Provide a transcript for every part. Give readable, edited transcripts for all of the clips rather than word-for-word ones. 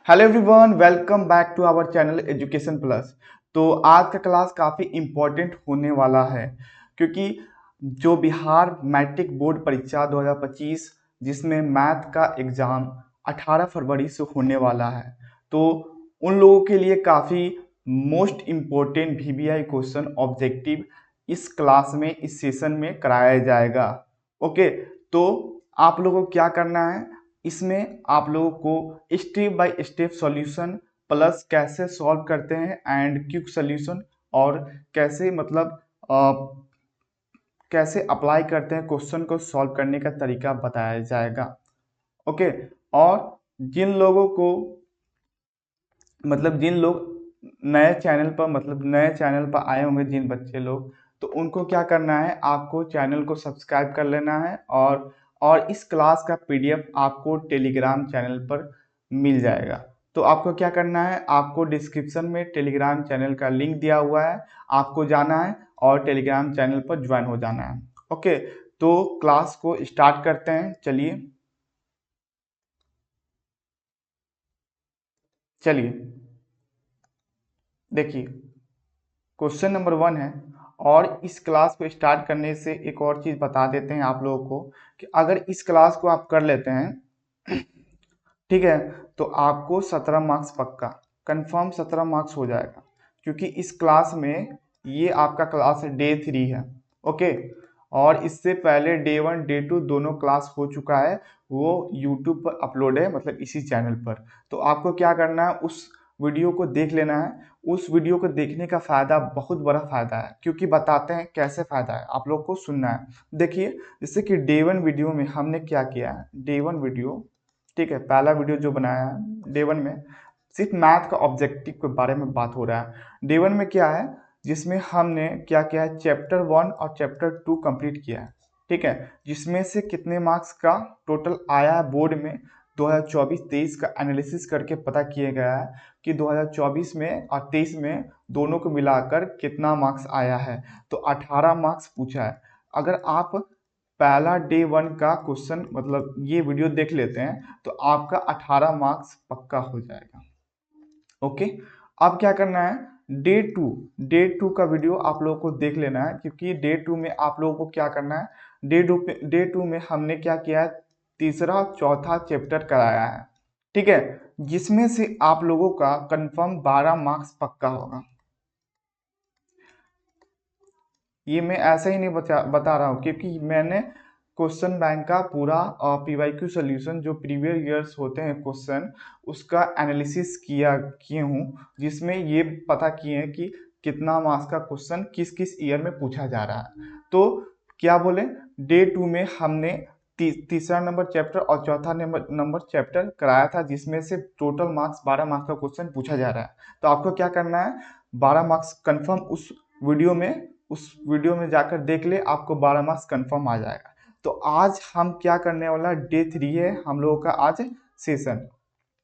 Hello everyone, welcome back to our channel education plus. तो आज का क्लास काफ़ी इम्पोर्टेंट होने वाला है क्योंकि जो बिहार मैट्रिक बोर्ड परीक्षा 2025 जिसमें मैथ का एग्ज़ाम 18 फरवरी से होने वाला है, तो उन लोगों के लिए काफ़ी most important VVI question objective इस क्लास में, इस सेशन में कराया जाएगा। ओके, तो आप लोगों को क्या करना है, इसमें आप लोगों को step by step solution plus कैसे सॉल्व करते हैं एंड क्विक सॉल्यूशन और कैसे कैसे अप्लाई करते हैं क्वेश्चन को सॉल्व करने का तरीका बताया जाएगा। ओके, और जिन लोगों को जिन लोग नए चैनल पर आए होंगे, जिन बच्चे लोग, तो उनको क्या करना है, आपको चैनल को सब्सक्राइब कर लेना है और इस क्लास का पीडीएफ आपको टेलीग्राम चैनल पर मिल जाएगा। तो आपको क्या करना है, आपको डिस्क्रिप्शन में टेलीग्राम चैनल का लिंक दिया हुआ है, आपको जाना है और टेलीग्राम चैनल पर ज्वाइन हो जाना है। ओके, तो क्लास को स्टार्ट करते हैं। चलिए देखिए, क्वेश्चन नंबर 1 है। और इस क्लास को स्टार्ट करने से एक और चीज़ बता देते हैं आप लोगों को कि अगर इस क्लास को आप कर लेते हैं ठीक है, तो आपको 17 मार्क्स पक्का कंफर्म 17 मार्क्स हो जाएगा, क्योंकि इस क्लास में ये आपका क्लास डे 3 है। ओके, और इससे पहले डे 1 डे 2 दोनों क्लास हो चुका है, वो यूट्यूब पर अपलोड है, मतलब इसी चैनल पर। तो आपको क्या करना है, उस वीडियो को देख लेना है। उस वीडियो को देखने का फ़ायदा बहुत बड़ा फ़ायदा है, क्योंकि बताते हैं कैसे फ़ायदा है, आप लोग को सुनना है। देखिए, जैसे कि डे 1 वीडियो में हमने क्या किया है, डे 1 वीडियो, ठीक है, पहला वीडियो जो बनाया है डे 1 में सिर्फ मैथ का ऑब्जेक्टिव के बारे में बात हो रहा है। डे 1 में क्या है, जिसमें हमने क्या किया है, चैप्टर 1 और चैप्टर 2 कंप्लीट किया है। ठीक है, जिसमें से कितने मार्क्स का टोटल आया है बोर्ड में 2024-23 का एनालिसिस करके पता किया गया है कि 2024 में और 23 में दोनों को मिलाकर कितना मार्क्स आया है। तो 18 मार्क्स पूछा है। अगर आप पहला डे 1 का क्वेश्चन ये वीडियो देख लेते हैं तो आपका 18 मार्क्स पक्का हो जाएगा। ओके, अब क्या करना है, डे टू का वीडियो आप लोगों को देख लेना है, क्योंकि डे 2 में आप लोगों को क्या करना है, डे टू में हमने क्या किया है, तीसरा चौथा चैप्टर कराया है। ठीक है, जिसमें से आप लोगों का कंफर्म 12 मार्क्स पक्का होगा। ये मैं ऐसे ही नहीं बता रहा हूँ, क्योंकि मैंने क्वेश्चन बैंक का पूरा पीवाईक्यू सोल्यूशन जो प्रीवियस ईयर्स होते हैं क्वेश्चन, उसका एनालिसिस किए हूँ, जिसमें ये पता किए हैं कि कितना मार्क्स का क्वेश्चन किस किस ईयर में पूछा जा रहा है। तो क्या बोले, डे 2 में हमने तीसरा नंबर चैप्टर और चौथा नंबर चैप्टर कराया था, जिसमें से टोटल मार्क्स 12 मार्क्स का क्वेश्चन पूछा जा रहा है। तो आपको क्या करना है, 12 मार्क्स कंफर्म उस वीडियो में जाकर देख ले, आपको 12 मार्क्स कंफर्म आ जाएगा। तो आज हम क्या करने वाला, डे 3 है हम लोगों का आज सेशन,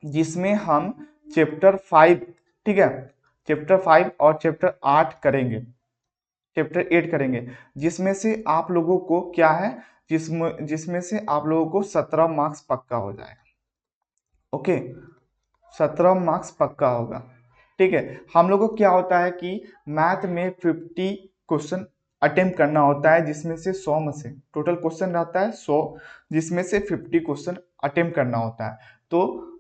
जिसमें हम चैप्टर 5, ठीक है, चैप्टर 5 और चैप्टर 8 करेंगे, चैप्टर 8 करेंगे, जिसमें से आप लोगों को क्या है, जिसमें से आप लोगों को 17 मार्क्स पक्का हो जाएगा। ओके, 17 मार्क्स पक्का होगा। ठीक है, हम लोगों को क्या होता है कि मैथ में 50 क्वेश्चन अटेम्प्ट करना होता है, जिसमें से 100 में से टोटल क्वेश्चन रहता है 100, जिसमें से 50 क्वेश्चन अटेम्प्ट करना होता है। तो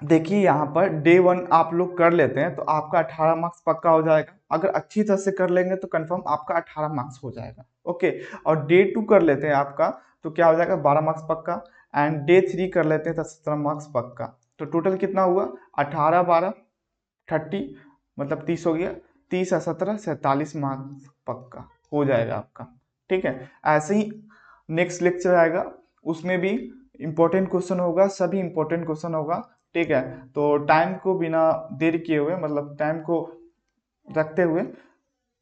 देखिए, यहाँ पर डे 1 आप लोग कर लेते हैं तो आपका 18 मार्क्स पक्का हो जाएगा। अगर अच्छी तरह से कर लेंगे तो कंफर्म आपका 18 मार्क्स हो जाएगा। ओके, और डे 2 कर लेते हैं आपका, तो क्या हो जाएगा, 12 मार्क्स पक्का। एंड डे 3 कर लेते हैं तो 17 मार्क्स पक्का। तो टोटल कितना हुआ, 18 12 30, मतलब 30 हो गया, 30 और 17 47 मार्क्स पक्का हो जाएगा आपका। ठीक है, ऐसे ही नेक्स्ट लेक्चर आएगा, उसमें भी इम्पोर्टेंट क्वेश्चन होगा, सभी इम्पोर्टेंट क्वेश्चन होगा। ठीक है, तो टाइम को बिना देर किए हुए, मतलब टाइम को रखते हुए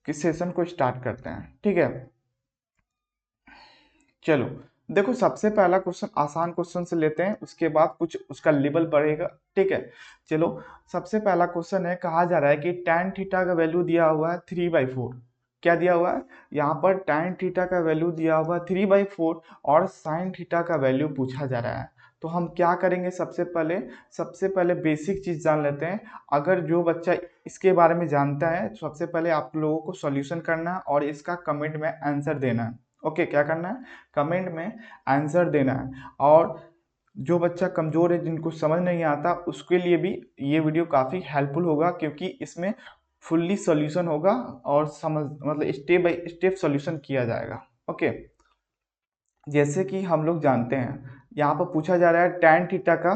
किस सेशन को स्टार्ट करते हैं। ठीक है, चलो देखो, सबसे पहला क्वेश्चन आसान क्वेश्चन से लेते हैं, उसके बाद कुछ उसका लेवल बढ़ेगा। ठीक है, चलो, सबसे पहला क्वेश्चन है, कहा जा रहा है कि tan थीटा का वैल्यू दिया हुआ है 3/4। क्या दिया हुआ है, यहाँ पर tan थीटा का वैल्यू दिया हुआ है 3/4 और sin थीटा का वैल्यू पूछा जा रहा है। तो हम क्या करेंगे, सबसे पहले बेसिक चीज़ जान लेते हैं। अगर जो बच्चा इसके बारे में जानता है, सबसे पहले आप लोगों को सॉल्यूशन करना है और इसका कमेंट में आंसर देना है। ओके, क्या करना है, कमेंट में आंसर देना है। और जो बच्चा कमज़ोर है, जिनको समझ नहीं आता, उसके लिए भी ये वीडियो काफ़ी हेल्पफुल होगा, क्योंकि इसमें फुल्ली सॉल्यूशन होगा और मतलब स्टेप बाय स्टेप सॉल्यूशन किया जाएगा। ओके, जैसे कि हम लोग जानते हैं, यहाँ पर पूछा जा रहा है tan थीटा का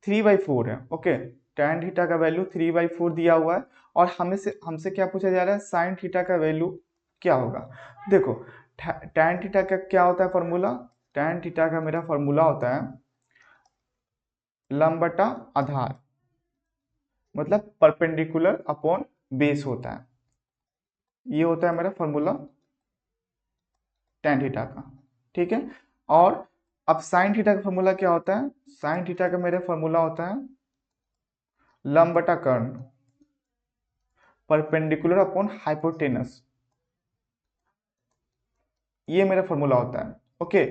3/4 है। ओके, tan थीटा का वैल्यू 3/4 दिया हुआ है, और हमसे क्या पूछा जा रहा है, sin थीटा का वैल्यू क्या होगा। देखो, tan थीटा का क्या होता है फॉर्मूला, tan थीटा का मेरा फॉर्मूला होता है लंब बटा आधार, मतलब परपेंडिकुलर अपॉन बेस होता है। ये होता है मेरा फॉर्मूला tan थीटा का, ठीक है। और अब sin थीटा का फॉर्मूला क्या होता है, sin थीटा का मेरा फॉर्मूला होता है लंब बटा कर्ण, परपेंडिकुलर अपॉन हाइपोटेनस, ये मेरा फॉर्मूला होता है। ओके,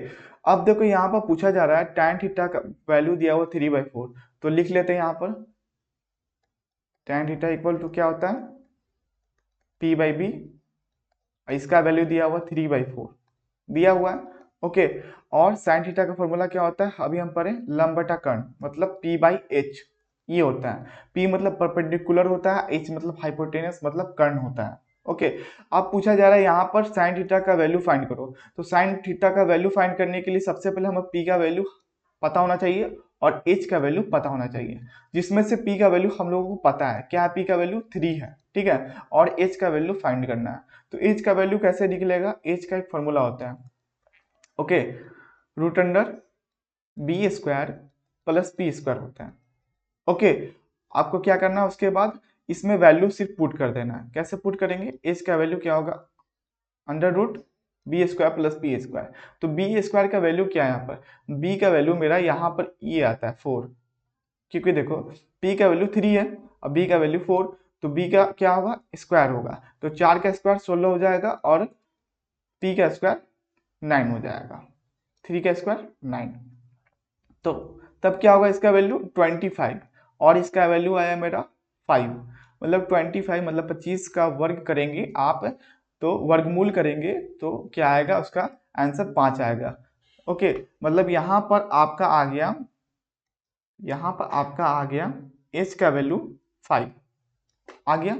अब देखो यहाँ पर पूछा जा रहा है tan थीटा का वैल्यू दिया हुआ 3/4, तो लिख लेते हैं यहाँ पर tan थीटा इक्वल टू क्या होता है p/b, इसका वैल्यू दिया हुआ 3/4 दिया हुआ है। ओके, और sin थीटा का फॉर्मूला क्या होता है, अभी हम पढ़े लंब बटा कर्ण, मतलब p/h, ये होता है। p मतलब परपेंडिकुलर होता है, h मतलब हाइपोटेनस मतलब कर्ण होता है। ओके, अब पूछा जा रहा है यहाँ पर sin थीटा का वैल्यू फाइंड करो। तो sin थीटा का वैल्यू फाइंड करने के लिए सबसे पहले हमें p का वैल्यू पता होना चाहिए और h का वैल्यू पता होना चाहिए, जिसमें से p का वैल्यू हम लोगों को पता है, क्या है, p का वैल्यू 3 है, ठीक है। और h का वैल्यू फाइंड करना है। तो h का वैल्यू कैसे निकलेगा, h का एक फॉर्मूला होता है, okay, root under B square plus P square होता है। ओके, आपको क्या करना है, उसके बाद इसमें वैल्यू सिर्फ पुट कर देना है। कैसे पुट करेंगे, एच का वैल्यू क्या होगा, under root B square plus P square. तो बी स्क्वायर का वैल्यू क्या है, यहाँ पर बी का वैल्यू मेरा यहाँ पर ये आता है 4, क्योंकि देखो पी का वैल्यू 3 है और बी का वैल्यू 4, तो बी का क्या होगा, स्क्वायर होगा। तो 4 का स्क्वायर 16 हो जाएगा और पी का स्क्वायर 9 हो जाएगा, 3 का स्क्वायर 9। तो तब क्या होगा, इसका वैल्यू 25 और इसका वैल्यू आया मेरा 5, मतलब 25 मतलब 25 का वर्ग करेंगे आप, तो वर्गमूल करेंगे तो क्या आएगा, उसका आंसर 5 आएगा। ओके, मतलब यहाँ पर आपका आ गया, एच का वैल्यू 5 आ गया।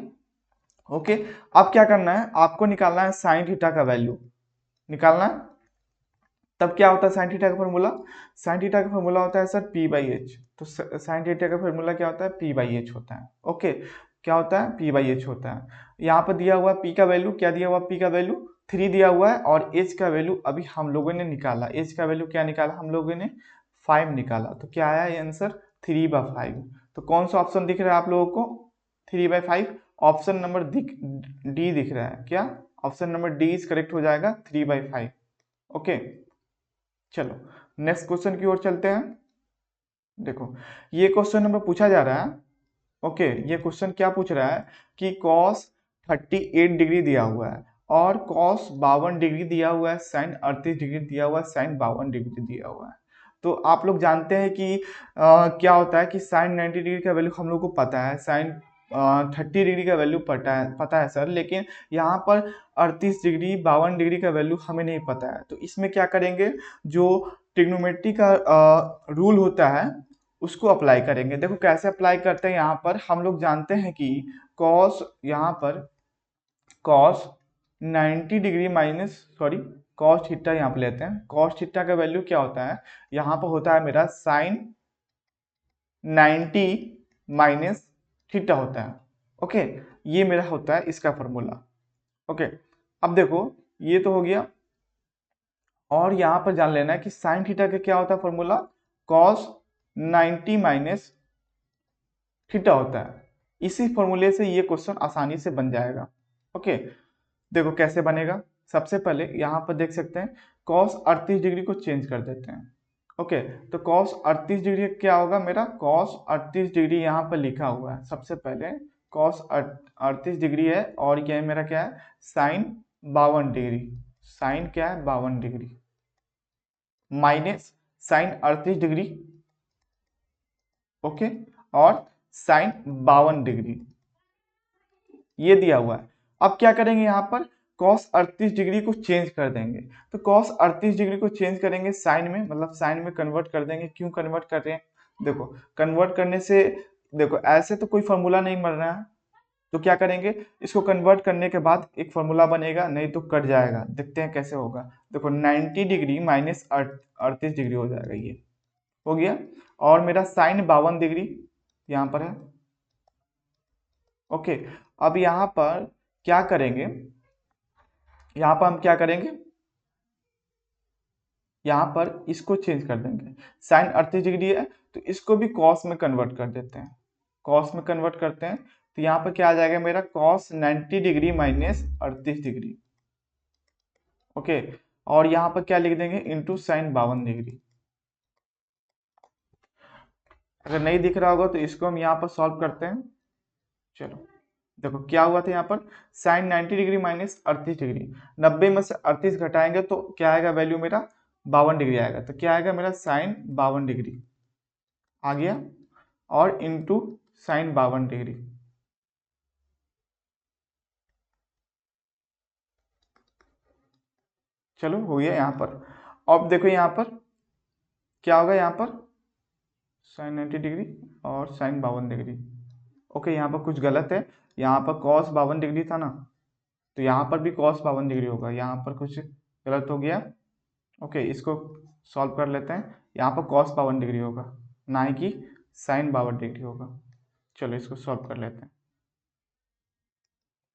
ओके, अब क्या करना है, आपको निकालना है साइन थीटा का वैल्यू निकालना है। तब क्या होता है साइन थीटा का फॉर्मूला, साइन थीटा का फॉर्मूला होता है सर p/h। तो साइन थीटा का फॉर्मूला क्या होता है, p/h होता है। ओके, क्या होता है, p/h होता है। यहाँ पर दिया हुआ p का वैल्यू, क्या दिया हुआ, p का वैल्यू 3 दिया हुआ है, और h का वैल्यू अभी हम लोगों ने निकाला, h का वैल्यू क्या निकाला हम लोगों ने, 5 निकाला। तो क्या आया ये आंसर, 3/5। तो कौन सा ऑप्शन दिख रहा है आप लोगों को, 3/5। ऑप्शन नंबर डी दिख रहा है, क्या, option number D is correct हो जाएगा, 3/5। ओके, चलो नेक्स्ट क्वेश्चन की ओर चलते हैं। देखो, ये क्वेश्चन नंबर पूछा जा रहा है। ओके, ये क्वेश्चन क्या पूछ रहा है कि cos 38 डिग्री दिया हुआ है और cos 52 डिग्री दिया हुआ है, sin 38 डिग्री दिया हुआ है, sin 52 डिग्री दिया हुआ है। तो आप लोग जानते हैं कि क्या होता है कि sin 90 डिग्री का वैल्यू हम लोग को पता है, sin 30 डिग्री का वैल्यू पता है सर, लेकिन यहाँ पर 38 डिग्री 52 डिग्री का वैल्यू हमें नहीं पता है। तो इसमें क्या करेंगे, जो ट्रिग्नोमेट्री का रूल होता है उसको अप्लाई करेंगे। देखो कैसे अप्लाई करते हैं, यहाँ पर हम लोग जानते हैं कि cos, यहाँ पर cos 90 degree minus cos theta यहाँ पर लेते हैं। cos थीटा का वैल्यू क्या होता है, यहाँ पर होता है मेरा sin 90 माइनस थीटा होता है। ओके, ये मेरा होता है इसका फॉर्मूला। ओके, अब देखो ये तो हो गया, और यहाँ पर जान लेना है कि साइन थीटा का क्या होता है फॉर्मूला, cos 90 माइनस थीटा होता है। इसी फॉर्मूले से ये क्वेश्चन आसानी से बन जाएगा। ओके, देखो कैसे बनेगा, सबसे पहले यहाँ पर देख सकते हैं cos 38 डिग्री को चेंज कर देते हैं। ओके, तो cos 38 डिग्री क्या होगा मेरा, cos 38 डिग्री यहाँ पर लिखा हुआ है, सबसे पहले cos 38 डिग्री है, और ये मेरा क्या है, साइन 52 डिग्री, साइन क्या है 52 degree, minus sine 38 degree okay, और साइन 52 डिग्री ये दिया हुआ है। अब क्या करेंगे यहाँ पर cos 38 डिग्री को चेंज कर देंगे। तो cos 38 डिग्री को चेंज करेंगे साइन में, मतलब साइन में कन्वर्ट कर देंगे। क्यों कन्वर्ट कर रहे हैं, देखो कन्वर्ट करने से, देखो ऐसे तो कोई फॉर्मूला नहीं मिल रहा है, तो क्या करेंगे इसको कन्वर्ट करने के बाद एक फॉर्मूला बनेगा, नहीं तो कट जाएगा। देखते हैं कैसे होगा। देखो 90 डिग्री माइनस 38 डिग्री हो जाएगा, ये हो गया। और मेरा साइन 52 डिग्री यहाँ पर है। ओके, अब यहाँ पर क्या करेंगे, यहाँ पर हम क्या करेंगे, यहाँ पर इसको चेंज कर देंगे। साइन 38 डिग्री है तो इसको भी कॉस में कन्वर्ट कर देते हैं, कॉस में कन्वर्ट करते हैं। तो यहाँ पर क्या आ जाएगा मेरा cos 90 degree minus 38 degree. Okay, और यहाँ पर क्या लिख देंगे इंटू साइन 52 डिग्री। अगर नहीं दिख रहा होगा तो इसको हम यहाँ पर सॉल्व करते हैं। चलो देखो क्या हुआ था यहाँ पर, साइन 90 डिग्री माइनस 38 डिग्री, 90 में से 38 घटाएंगे तो क्या आएगा वैल्यू मेरा 52 डिग्री आएगा। तो क्या आएगा मेरा साइन 52 डिग्री आ गया, और इंटू साइन 52 डिग्री। चलो हो गया यहाँ पर। अब देखो यहाँ पर क्या होगा, यहाँ पर साइन 90 डिग्री और साइन 52 डिग्री। ओके, यहाँ पर कुछ गलत है, यहाँ पर कॉस 52 डिग्री था ना, तो यहाँ पर भी कॉस 52 डिग्री होगा, यहाँ पर कुछ गलत हो गया। ओके, इसको सॉल्व कर लेते हैं। यहाँ पर कॉस 52 डिग्री होगा, ना ही कि साइन 52 डिग्री होगा। चलो इसको सॉल्व कर लेते हैं।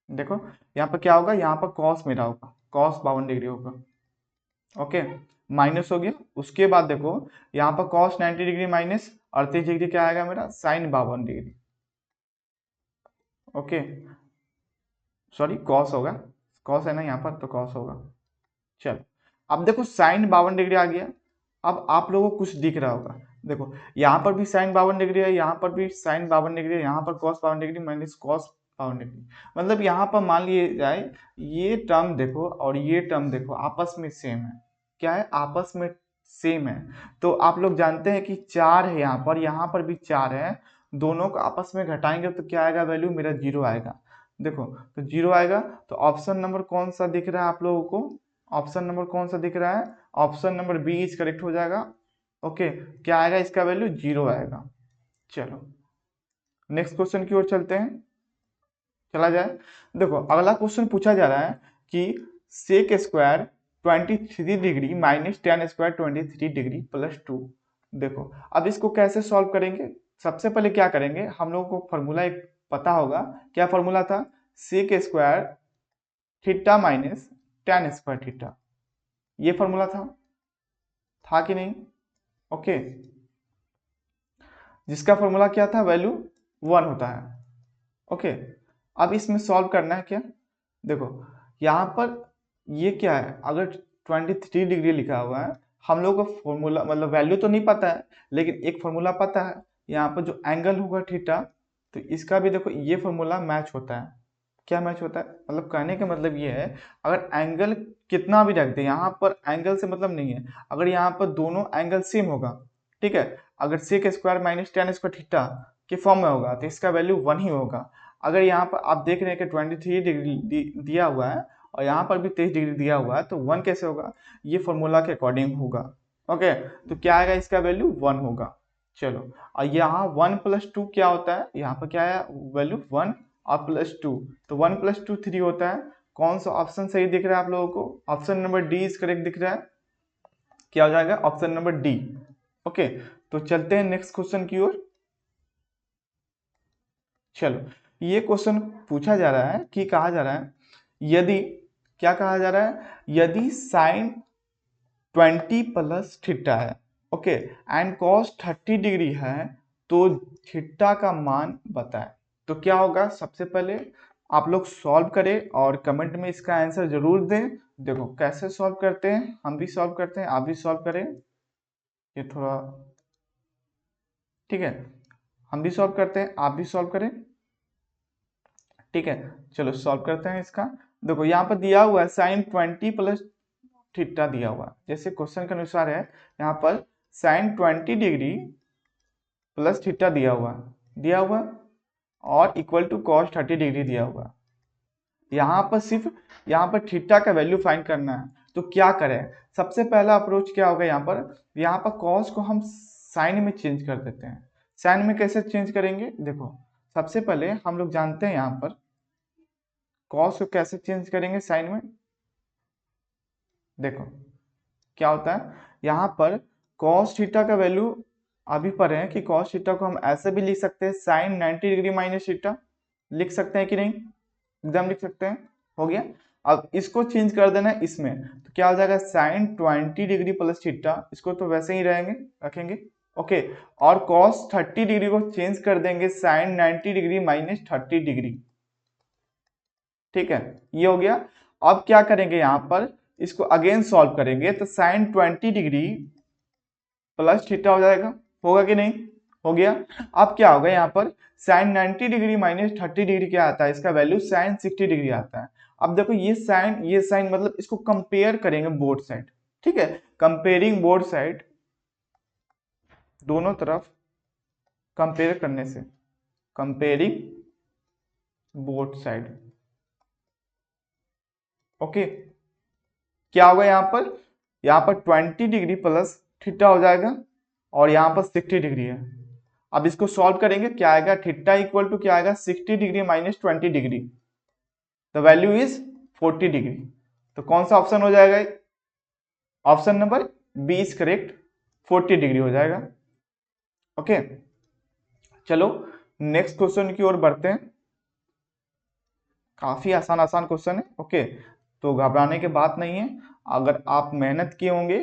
देखो यहाँ पर क्या होगा, यहाँ पर कॉस मेरा होगा, कॉस 52 डिग्री होगा। ओके, माइनस हो गया। उसके बाद देखो यहाँ पर कॉस 90 डिग्री माइनस 38 डिग्री क्या आएगा मेरा sine 52 degree. Okay, sorry cos होगा, कॉस है ना यहाँ पर, तो कॉस होगा। चलो अब देखो साइन 52 डिग्री आ गया। अब आप लोगों को कुछ दिख रहा होगा, देखो यहाँ पर भी साइन 52 डिग्री है, यहाँ पर भी साइन 52 डिग्री है, यहाँ पर cos 52 degree minus cos 52 degree. मतलब यहाँ पर मान लिए जाए ये टर्म देखो और ये टर्म देखो आपस में सेम है। क्या है, आपस में सेम है। तो आप लोग जानते हैं कि 4 है यहाँ पर भी 4 है, दोनों को आपस में घटाएंगे तो क्या आएगा वैल्यू मेरा 0 आएगा। देखो तो 0 आएगा। तो ऑप्शन नंबर कौन सा दिख रहा है आप लोगों को, ऑप्शन नंबर कौन सा दिख रहा है, option number B is correct हो जाएगा। ओके, क्या आएगा इसका वैल्यू 0 आएगा। चलो नेक्स्ट क्वेश्चन की ओर चलते हैं, चला जाए। देखो अगला क्वेश्चन पूछा जा रहा है कि sec square 23 degree minus tan square 23 degree plus 2। देखो अब इसको कैसे सॉल्व करेंगे, सबसे पहले क्या करेंगे, हम लोगों को फॉर्मूला एक पता होगा। क्या फॉर्मूला था, sec square theta minus tan square theta, ये फॉर्मूला था कि नहीं। ओके, जिसका फॉर्मूला क्या था, वैल्यू 1 होता है। ओके, अब इसमें सॉल्व करना है क्या, देखो यहाँ पर ये क्या है, अगर 23 डिग्री लिखा हुआ है, हम लोग को फॉर्मूला मतलब वैल्यू तो नहीं पता है, लेकिन एक फॉर्मूला पता है, यहाँ पर जो एंगल होगा थीटा, तो इसका भी देखो ये फॉर्मूला मैच होता है। क्या मैच होता है, मतलब कहने का मतलब ये है, अगर एंगल कितना भी रख दे, यहाँ पर एंगल से मतलब नहीं है, अगर यहाँ पर दोनों एंगल सेम होगा, ठीक है, अगर sec square minus tan square theta के फॉर्म में होगा तो इसका वैल्यू 1 ही होगा। अगर यहाँ पर आप देख रहे हैं कि 23 डिग्री दिया हुआ है और यहाँ पर भी 23 डिग्री दिया हुआ है, तो 1 कैसे होगा, ये फॉर्मूला के अकॉर्डिंग होगा। ओके, तो क्या आएगा इसका वैल्यू 1 होगा। चलो, और यहाँ 1 प्लस 2 क्या होता है, यहाँ पर क्या है वैल्यू 1 और प्लस 2, तो 1 प्लस 2 3 होता है। कौन सा ऑप्शन सही दिख रहा है आप लोगों को, option number D is correct दिख रहा है। क्या हो जाएगा, ऑप्शन नंबर डी। ओके, तो चलते हैं नेक्स्ट क्वेश्चन की ओर। चलो ये क्वेश्चन पूछा जा रहा है कि कहा जा रहा है, यदि क्या कहा जा रहा है, यदि साइन 20 प्लस थीटा है, ओके, एंड कॉस 30 डिग्री है, तो थीटा का मान बताएं। तो क्या होगा, सबसे पहले आप लोग सॉल्व करें और कमेंट में इसका आंसर जरूर दें। देखो कैसे सॉल्व करते हैं, हम भी सॉल्व करते हैं, आप भी सॉल्व करें। ये थोड़ा ठीक है, हम भी सॉल्व करते हैं, आप भी सॉल्व करें, ठीक है। चलो सॉल्व करते हैं इसका। देखो यहाँ पर दिया हुआ है साइन 20 प्लस थीटा दिया हुआ, जैसे क्वेश्चन के अनुसार है, यहाँ पर साइन 20 डिग्री प्लस थीटा दिया हुआ है और इक्वल टू कॉस 30 डिग्री दिया हुआ है। यहाँ पर सिर्फ यहाँ पर थीटा का वैल्यू फाइंड करना है। तो क्या करें, सबसे पहला अप्रोच क्या होगा, यहाँ पर कॉस को हम साइन में चेंज कर देते हैं। साइन में कैसे चेंज करेंगे, देखो सबसे पहले हम लोग जानते हैं यहाँ पर कॉस को कैसे चेंज करेंगे साइन में। देखो क्या होता है, यहाँ पर कॉस थीटा का वैल्यू अभी पढ़े हैं कि कॉस थीटा को हम ऐसे भी लिख सकते हैं साइन 90 डिग्री माइनस थीटा, लिख सकते हैं कि नहीं, एकदम लिख सकते हैं, हो गया। अब इसको चेंज कर देना है इसमें, तो क्या हो जाएगा साइन 20 डिग्री प्लस थीटा, इसको तो वैसे ही रखेंगे ओके। और कॉस 30 डिग्री को चेंज कर देंगे साइन 90 डिग्री माइनस 30 डिग्री, ठीक है, ये हो गया। अब क्या करेंगे, यहाँ पर इसको अगेन सॉल्व करेंगे तो साइन 20 डिग्री प्लस थीटा हो जाएगा, होगा कि नहीं, हो गया। अब क्या होगा, यहाँ पर साइन 90 डिग्री माइनस 30 डिग्री क्या आता है, इसका वैल्यू साइन 60 डिग्री आता है। अब देखो ये साइन मतलब इसको कंपेयर करेंगे बोथ साइड, ठीक है, कंपेयरिंग बोथ साइड, दोनों तरफ कंपेयर करने से, कंपेयरिंग बोथ साइड, ओके। क्या होगा यहाँ पर 20 डिग्री प्लस थीटा हो जाएगा और यहाँ पर 60 डिग्री है। अब इसको सॉल्व करेंगे, क्या आएगा, थीटा इक्वल टू क्या आएगा 60 degree minus 20 degree, the value is 40 degree. तो कौन सा ऑप्शन हो जाएगा, option number B is correct, 40 degree हो जाएगा, ओके। चलो नेक्स्ट क्वेश्चन की ओर बढ़ते हैं, काफी आसान क्वेश्चन है, ओके। तो घबराने की बात नहीं है, अगर आप मेहनत किए होंगे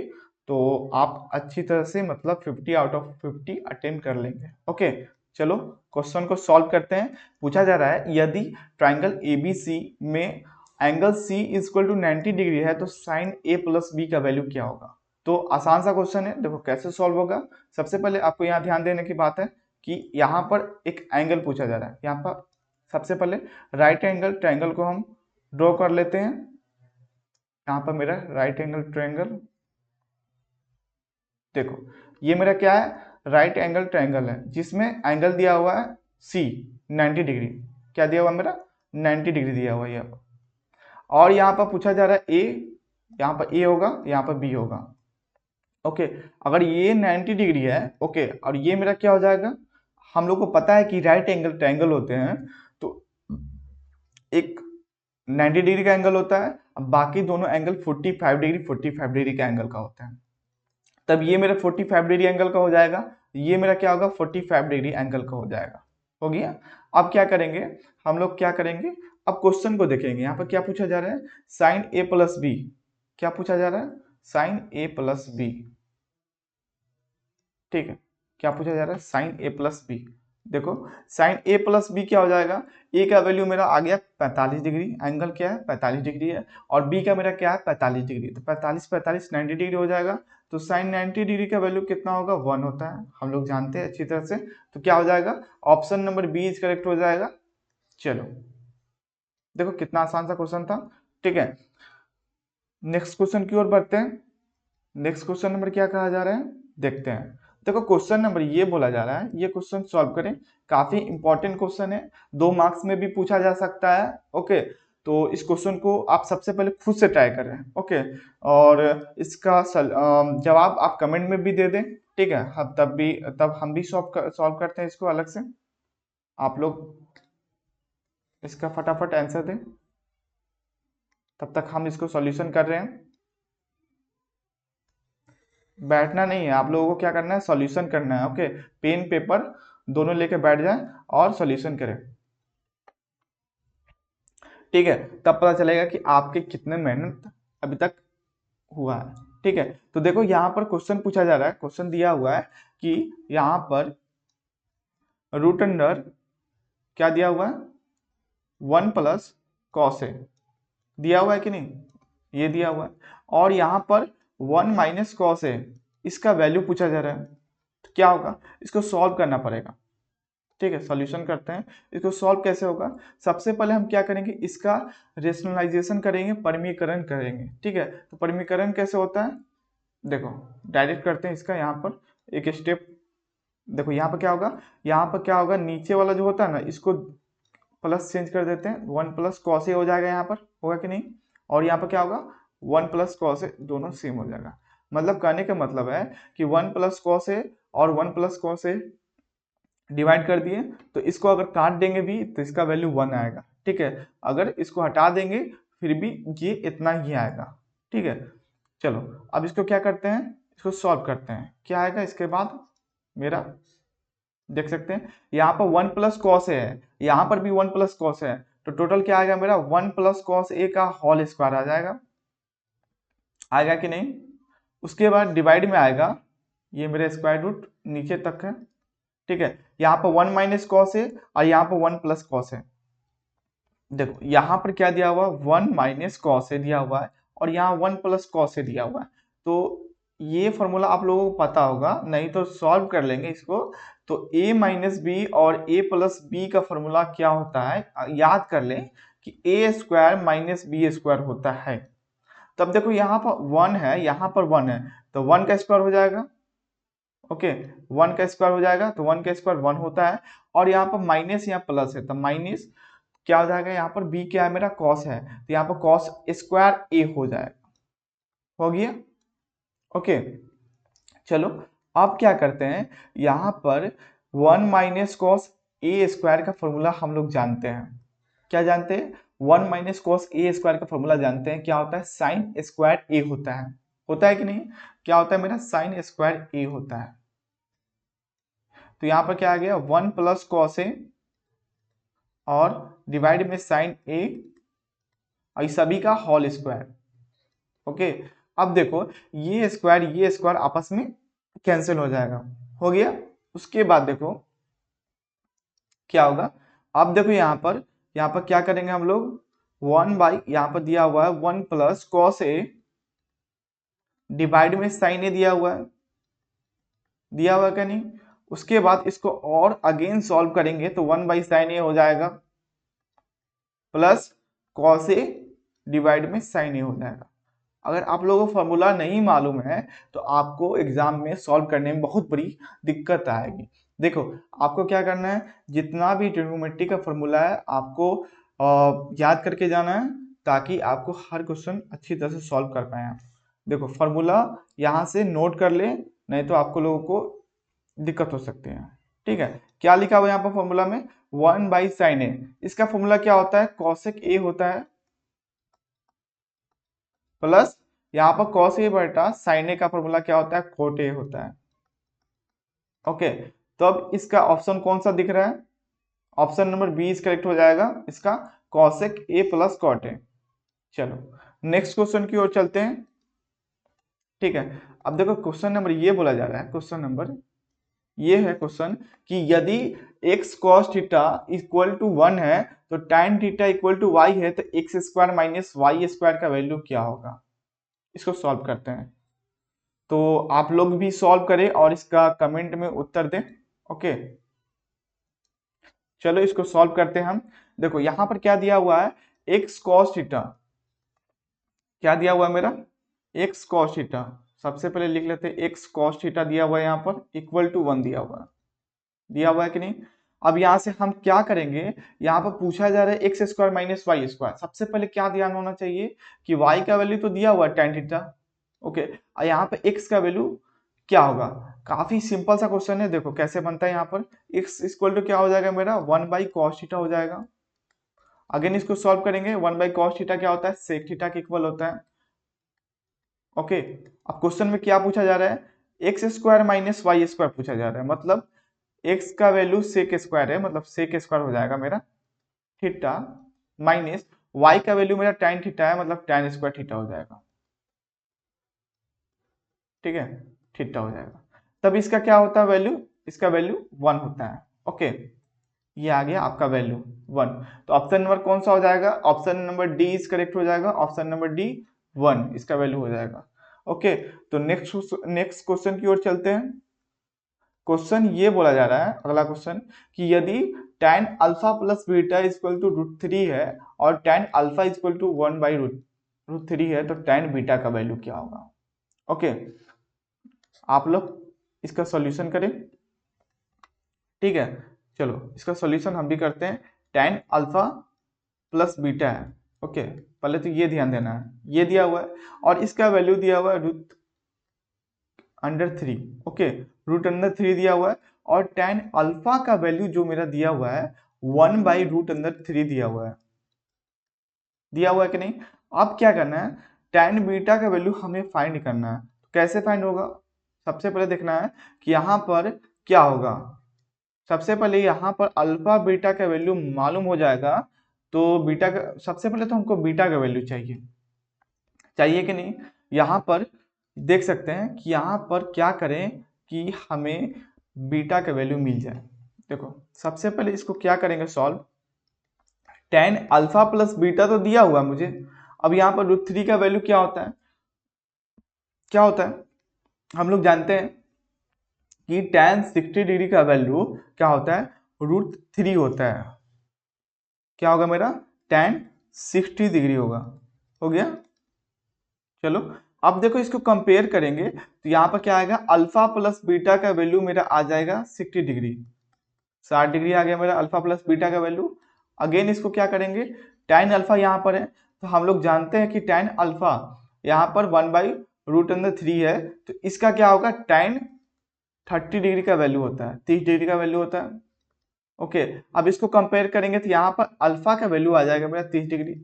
तो आप अच्छी तरह से मतलब 50 आउट ऑफ 50 अटेम्प्ट कर लेंगे, ओके। चलो क्वेश्चन को सॉल्व करते हैं। पूछा जा रहा है यदि ट्राइंगल ABC में angle C equal to 90 degree है तो साइन A प्लस B का वैल्यू क्या होगा। तो आसान सा क्वेश्चन है, देखो कैसे सॉल्व होगा। सबसे पहले आपको यहाँ ध्यान देने की बात है कि यहाँ पर एक एंगल पूछा जा रहा है। यहाँ पर सबसे पहले राइट एंगल ट्रायंगल को हम ड्रॉ कर लेते हैं। यहाँ पर मेरा राइट एंगल ट्रायंगल, देखो ये मेरा क्या है, राइट एंगल ट्रायंगल है जिसमें एंगल दिया हुआ है C 90 डिग्री, क्या दिया हुआ मेरा 90 डिग्री दिया हुआ है यहाँ पर। और यहाँ पर पूछा जा रहा है A, यहाँ पर A होगा, यहाँ पर B होगा, ओके। अगर ये 90 डिग्री है, ओके, और ये मेरा क्या हो जाएगा, हम लोग को पता है कि राइट एंगल ट्रायंगल होते हैं तो एक 90 डिग्री का एंगल होता है, अब बाकी दोनों एंगल 45 डिग्री का एंगल का होता है। तब ये मेरा 45 डिग्री एंगल का हो जाएगा, ये मेरा क्या होगा 45 डिग्री एंगल का हो जाएगा, हो गया। अब क्या करेंगे हम लोग, क्या करेंगे, अब क्वेश्चन को देखेंगे। यहाँ पर क्या पूछा जा रहा है, साइन A प्लस बी, क्या पूछा जा रहा है, साइन A प्लस बी, ठीक है, क्या पूछा जा रहा है, साइन A प्लस बी। देखो साइन A प्लस बी क्या हो जाएगा, A का वैल्यू मेरा आ गया 45 डिग्री, एंगल क्या है 45 डिग्री है, और B का मेरा क्या है 45 डिग्री, तो 45 90 डिग्री हो जाएगा। तो साइन 90 डिग्री का वैल्यू कितना होगा 1 होता है, हम लोग जानते हैं अच्छी तरह से। तो क्या हो जाएगा, option number B is correct हो जाएगा। चलो देखो कितना आसान सा क्वेश्चन था, ठीक है। नेक्स्ट क्वेश्चन की ओर बढ़ते हैं। नेक्स्ट क्वेश्चन नंबर क्या कहा जा रहा है, देखते हैं। देखो क्वेश्चन नंबर ये बोला जा रहा है, ये क्वेश्चन सॉल्व करें, काफी इंपॉर्टेंट क्वेश्चन है, 2 मार्क्स में भी पूछा जा सकता है, ओके। तो इस क्वेश्चन को आप सबसे पहले खुद से ट्राई करें, ओके, और इसका जवाब आप कमेंट में भी दे दें, ठीक है। तब हम भी सॉल्व करते हैं इसको अलग से, आप लोग इसका फटाफट आंसर दें, तब तक हम इसको सॉल्यूशन कर रहे हैं। बैठना नहीं है, आप लोगों को क्या करना है, सॉल्यूशन करना है, ओके। पेन पेपर दोनों लेके बैठ जाएं और सॉल्यूशन करें, ठीक है। तब पता चलेगा कि आपके कितने मेहनत अभी तक हुआ है, ठीक है। तो देखो यहाँ पर क्वेश्चन पूछा जा रहा है, क्वेश्चन दिया हुआ है कि यहाँ पर रूट अंडर क्या दिया हुआ है 1 प्लस कॉस ए दिया हुआ है कि नहीं, ये दिया हुआ है, और यहाँ पर 1 माइनस कॉस ए इसका वैल्यू पूछा जा रहा है। तो क्या होगा, इसको सॉल्व करना पड़ेगा, ठीक है। सॉल्यूशन करते हैं, इसको सॉल्व कैसे होगा, सबसे पहले हम क्या करेंगे, इसका रेशनलाइजेशन करेंगे, परिमीकरण करेंगे, ठीक है। तो परिमीकरण कैसे होता है, देखो डायरेक्ट करते हैं इसका, यहाँ पर एक स्टेप देखो यहाँ पर क्या होगा, यहाँ पर क्या होगा, नीचे वाला जो होता है ना इसको प्लस चेंज कर देते हैं, 1 प्लस कॉस ए हो जाएगा, यहाँ पर होगा कि नहीं, और यहाँ पर क्या होगा 1 प्लस कॉस ए, दोनों सेम हो जाएगा। मतलब कहने का मतलब है कि 1 प्लस कॉस ए और 1 प्लस कॉस ए डिवाइड कर दिए, तो इसको अगर काट देंगे भी तो इसका वैल्यू 1 आएगा, ठीक है। अगर इसको हटा देंगे फिर भी ये इतना ही आएगा, ठीक है। चलो अब इसको क्या करते हैं, इसको सॉल्व करते हैं, क्या आएगा इसके बाद मेरा, देख सकते हैं यहाँ पर 1 प्लस कॉस ए है, यहाँ पर भी 1 प्लस कॉस है, तो टोटल क्या आएगा मेरा 1 प्लस कॉस ए का होल स्क्वायर आ जाएगा, आएगा कि नहीं। उसके बाद डिवाइड में आएगा, ये मेरा स्क्वायर रूट नीचे तक है, ठीक है। यहाँ पर 1 माइनस कॉस है और यहाँ पर 1 प्लस कॉस है। देखो यहाँ पर क्या दिया हुआ, 1 माइनस कॉस है दिया हुआ है और यहाँ 1 प्लस कॉस है दिया हुआ है। तो ये फॉर्मूला आप लोगों को पता होगा, नहीं तो सॉल्व कर लेंगे इसको। तो a माइनस बी और a प्लस बी का फॉर्मूला क्या होता है, याद कर लें कि a square minus B square होता है। तब देखो यहाँ पर 1 है, यहाँ पर 1 है, तो 1 का स्क्वायर हो जाएगा, ओके 1 का स्क्वायर हो जाएगा, तो 1 का स्क्वायर 1 होता है, और यहाँ पर माइनस यहाँ प्लस है, तो माइनस क्या हो जाएगा, यहाँ पर b क्या है मेरा कॉस है, तो यहाँ पर कॉस स्क्वायर a हो जाएगा, हो गया, ओके। चलो अब क्या करते हैं, यहाँ पर 1 माइनस कॉस ए स्क्वायर का फॉर्मूला हम लोग जानते हैं, क्या जानते हैं, 1 माइनस कॉस ए स्क्वायर का फॉर्मूला जानते हैं, क्या होता है साइन स्क्वायर ए होता है कि नहीं, क्या होता है मेरा साइन स्क्वायर ए होता है। तो यहाँ पर क्या आ गया 1 प्लस कॉस ए और डिवाइड में साइन ए और सभी का होल स्क्वायर, ओके। अब देखो ये स्क्वायर आपस में कैंसिल हो जाएगा, हो गया। उसके बाद देखो क्या होगा, अब देखो यहाँ पर क्या करेंगे हम लोग, 1 बाई यहाँ पर दिया हुआ है 1 प्लस कॉस ए डिवाइड में साइन ए दिया हुआ क्या नहीं। उसके बाद इसको और अगेन सॉल्व करेंगे तो 1 बाई साइन ए हो जाएगा प्लस कॉस ए डिवाइड में साइन ए हो जाएगा। अगर आप लोगों को फॉर्मूला नहीं मालूम है तो आपको एग्जाम में सॉल्व करने में बहुत बड़ी दिक्कत आएगी। देखो आपको क्या करना है, जितना भी ट्रिग्नोमेट्री का फॉर्मूला है आपको याद करके जाना है, ताकि आपको हर क्वेश्चन अच्छी तरह से सॉल्व कर पाए आप। देखो फॉर्मूला यहाँ से नोट कर ले, नहीं तो आपको लोगों को दिक्कत हो सकती है, ठीक है। क्या लिखा हुआ यहाँ पर फॉर्मूला में 1 बाई साइन ए, इसका फॉर्मूला क्या होता है कॉसेक ए होता है, प्लस यहाँ पर कॉस ए बटा साइन ए का फॉर्मूला क्या होता है कोट ए होता है, ओके। तो अब इसका ऑप्शन कौन सा दिख रहा है, option number B is correct हो जाएगा इसका, cosec A plus cot A. चलो नेक्स्ट क्वेश्चन की ओर चलते हैं, ठीक है। अब देखो क्वेश्चन नंबर ये बोला जा रहा है, क्वेश्चन नंबर ये है क्वेश्चन कि यदि x cos theta equal to 1 है तो tan theta equal to y है, तो x square minus Y square का वैल्यू क्या होगा। इसको सॉल्व करते हैं, तो आप लोग भी सॉल्व करें और इसका कमेंट में उत्तर दें, ओके। चलो इसको सॉल्व करते हैं हम। देखो यहां पर क्या दिया हुआ है, x cos थीटा, क्या दिया हुआ है मेरा x cos थीटा, सबसे पहले लिख लेते हैं x cos थीटा दिया हुआ है यहाँ पर इक्वल टू 1 दिया हुआ है कि नहीं। अब यहां से हम क्या करेंगे, यहाँ पर पूछा जा रहा है X square minus Y square, सबसे पहले क्या ध्यान होना चाहिए कि y का वैल्यू तो दिया हुआ है tan थीटा, ओके। और यहाँ पे x का वैल्यू क्या होगा, काफी सिंपल सा क्वेश्चन है, देखो कैसे बनता है। यहाँ पर x इक्वल टू क्या हो जाएगा मेरा 1 बाई कॉस थीटा हो जाएगा। अगेन इसको सॉल्व करेंगे, 1 बाई कॉस थीटा क्या होता है सेक थीटा के इक्वल होता है, ओके। अब क्वेश्चन में क्या पूछा जा रहा है, X square minus Y square पूछा जा रहा है, मतलब x का वैल्यू सेक स्क्वायर है, मतलब सेक स्क्वायर हो जाएगा मेरा थीटा, माइनस y का वैल्यू मेरा tan थीटा है, मतलब tan स्क्वायर थीटा हो जाएगा, ठीक है, थीटा हो जाएगा। तब इसका क्या होता है वैल्यू, इसका वैल्यू 1 होता है, ओके। ये आ गया आपका वैल्यू 1। तो ऑप्शन नंबर कौन सा हो जाएगा, option number D is correct हो जाएगा, ऑप्शन नंबर डी 1 इसका वैल्यू हो जाएगा, ओके। तो नेक्स्ट क्वेश्चन की ओर चलते हैं। क्वेश्चन ये बोला जा रहा है अगला क्वेश्चन कि यदि tan alpha plus beta equal to √3 है और tan alpha equal to 1 by √3 है, तो tan बीटा का वैल्यू क्या होगा, ओके। आप लोग इसका सॉल्यूशन करें। ठीक है, चलो इसका सॉल्यूशन हम भी करते हैं। tan अल्फा प्लस बीटा है। ओके, पहले तो ये ध्यान देना है, ये दिया हुआ है और इसका वैल्यू दिया हुआ है √3। ओके, √3 दिया हुआ है और tan अल्फा का वैल्यू जो मेरा दिया हुआ है 1/√3 दिया हुआ है कि नहीं। अब क्या करना है, tan बीटा का वैल्यू हमें फाइंड करना है। तो कैसे फाइंड होगा, सबसे पहले देखना है कि यहाँ पर क्या होगा। सबसे पहले यहाँ पर अल्फा बीटा का वैल्यू मालूम हो जाएगा, तो बीटा का सबसे पहले तो हमको बीटा का वैल्यू चाहिए कि नहीं। यहाँ पर देख सकते हैं कि यहाँ पर क्या करें कि हमें बीटा का वैल्यू मिल जाए। देखो सबसे पहले इसको क्या करेंगे solve, tan alpha plus beta तो दिया हुआ मुझे। अब यहाँ पर √3 का वैल्यू क्या होता है, हम लोग जानते हैं कि tan 60 डिग्री का वैल्यू क्या होता है, √3 होता है। क्या होगा मेरा, tan 60 डिग्री होगा। हो गया, चलो अब देखो इसको कंपेयर करेंगे तो यहाँ पर क्या आएगा, अल्फा प्लस बीटा का वैल्यू मेरा आ जाएगा 60 डिग्री, 60 डिग्री आ गया मेरा अल्फा प्लस बीटा का वैल्यू। अगेन इसको क्या करेंगे, tan अल्फा यहाँ पर है तो हम लोग जानते हैं कि tan अल्फा यहाँ पर 1/√3 है, तो इसका क्या होगा, tan 30 डिग्री का वैल्यू होता है, 30 डिग्री का वैल्यू होता है। ओके, अब इसको कंपेयर करेंगे तो यहाँ पर अल्फा का वैल्यू आ जाएगा मेरा 30 डिग्री।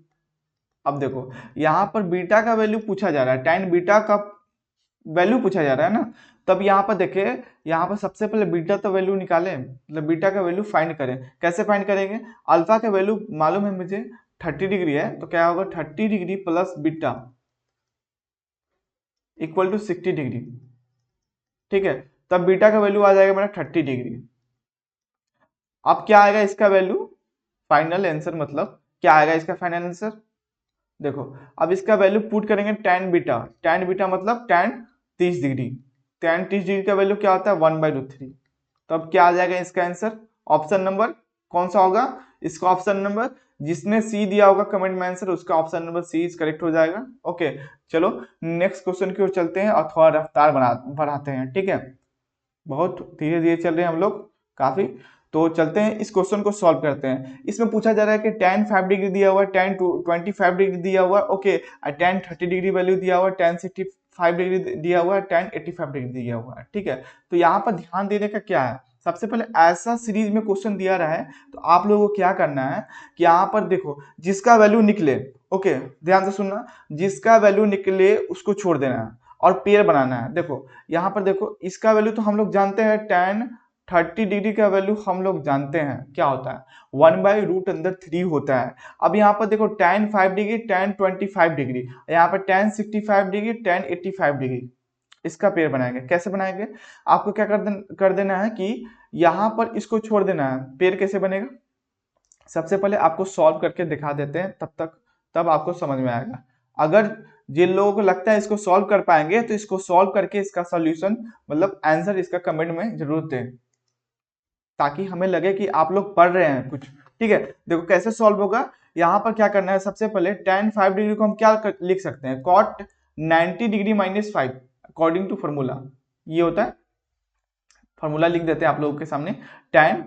अब देखो यहाँ पर बीटा का वैल्यू पूछा जा रहा है, tan बीटा का वैल्यू पूछा जा रहा है ना, तब यहाँ पर देखे, यहाँ पर सबसे पहले बीटा तो वैल्यू निकालें, मतलब बीटा का वैल्यू फाइंड करें। कैसे फाइंड करेंगे, अल्फा का वैल्यू मालूम है मुझे 30 डिग्री है, तो क्या होगा 30 degree plus beta equal to 60 degree. ठीक है, तब बीटा का वैल्यू आ जाएगा मेरा 30 डिग्री। अब क्या आएगा इसका वैल्यू, फाइनल आंसर, मतलब क्या आएगा इसका फाइनल आंसर, देखो अब इसका वैल्यू पुट करेंगे tan बीटा मतलब tan 30 डिग्री, tan 30 डिग्री का वैल्यू क्या होता है 1/√3। तो अब क्या आ जाएगा इसका आंसर, ऑप्शन नंबर कौन सा होगा, इसका ऑप्शन नंबर जिसने सी दिया होगा कमेंट में आंसर, उसका option number C is correct हो जाएगा। ओके, चलो नेक्स्ट क्वेश्चन की ओर चलते हैं और थोड़ा रफ्तार बढ़ाते हैं। ठीक है, बहुत धीरे धीरे चल रहे हैं हम लोग काफी, तो चलते हैं इस क्वेश्चन को सॉल्व करते हैं। इसमें पूछा जा रहा है कि tan 5 डिग्री दिया हुआ है, tan 25 डिग्री दिया हुआ है, ओके, tan 30 डिग्री वैल्यू दिया हुआ है, tan 65 डिग्री दिया हुआ है, tan 85 डिग्री दिया हुआ है। ठीक है, तो यहाँ पर ध्यान देने का क्या है, सबसे पहले ऐसा सीरीज में क्वेश्चन दिया रहा है तो आप लोगों को क्या करना है कि यहाँ पर देखो जिसका वैल्यू निकले, ओके ध्यान से सुनना, जिसका वैल्यू निकले उसको छोड़ देना है और पेयर बनाना है। देखो यहाँ पर देखो इसका वैल्यू तो हम लोग जानते हैं, tan 30 डिग्री का वैल्यू हम लोग जानते हैं क्या होता है, 1/√3 होता है। अब यहाँ पर देखो tan 5 डिग्री, tan 25 डिग्री, यहाँ पर tan 65 डिग्री, tan 85 डिग्री, इसका पेयर बनाएंगे। कैसे बनाएंगे, आपको क्या कर देना है कि यहाँ पर इसको छोड़ देना है। पेयर कैसे बनेगा, सबसे पहले आपको सॉल्व करके दिखा देते हैं, तब आपको समझ में आएगा। अगर जिन लोगों को लगता है इसको सॉल्व कर पाएंगे तो इसको सॉल्व करके इसका सॉल्यूशन मतलब आंसर इसका कमेंट में जरूर दें, ताकि हमें लगे कि आप लोग पढ़ रहे हैं कुछ। ठीक है, देखो कैसे सॉल्व होगा, यहाँ पर क्या करना है, सबसे पहले tan 5 डिग्री को हम क्या लिख सकते हैं, cot 90 degree -5 according to formula, ये होता है फॉर्मूला, लिख देते हैं आप लोगों के सामने। tan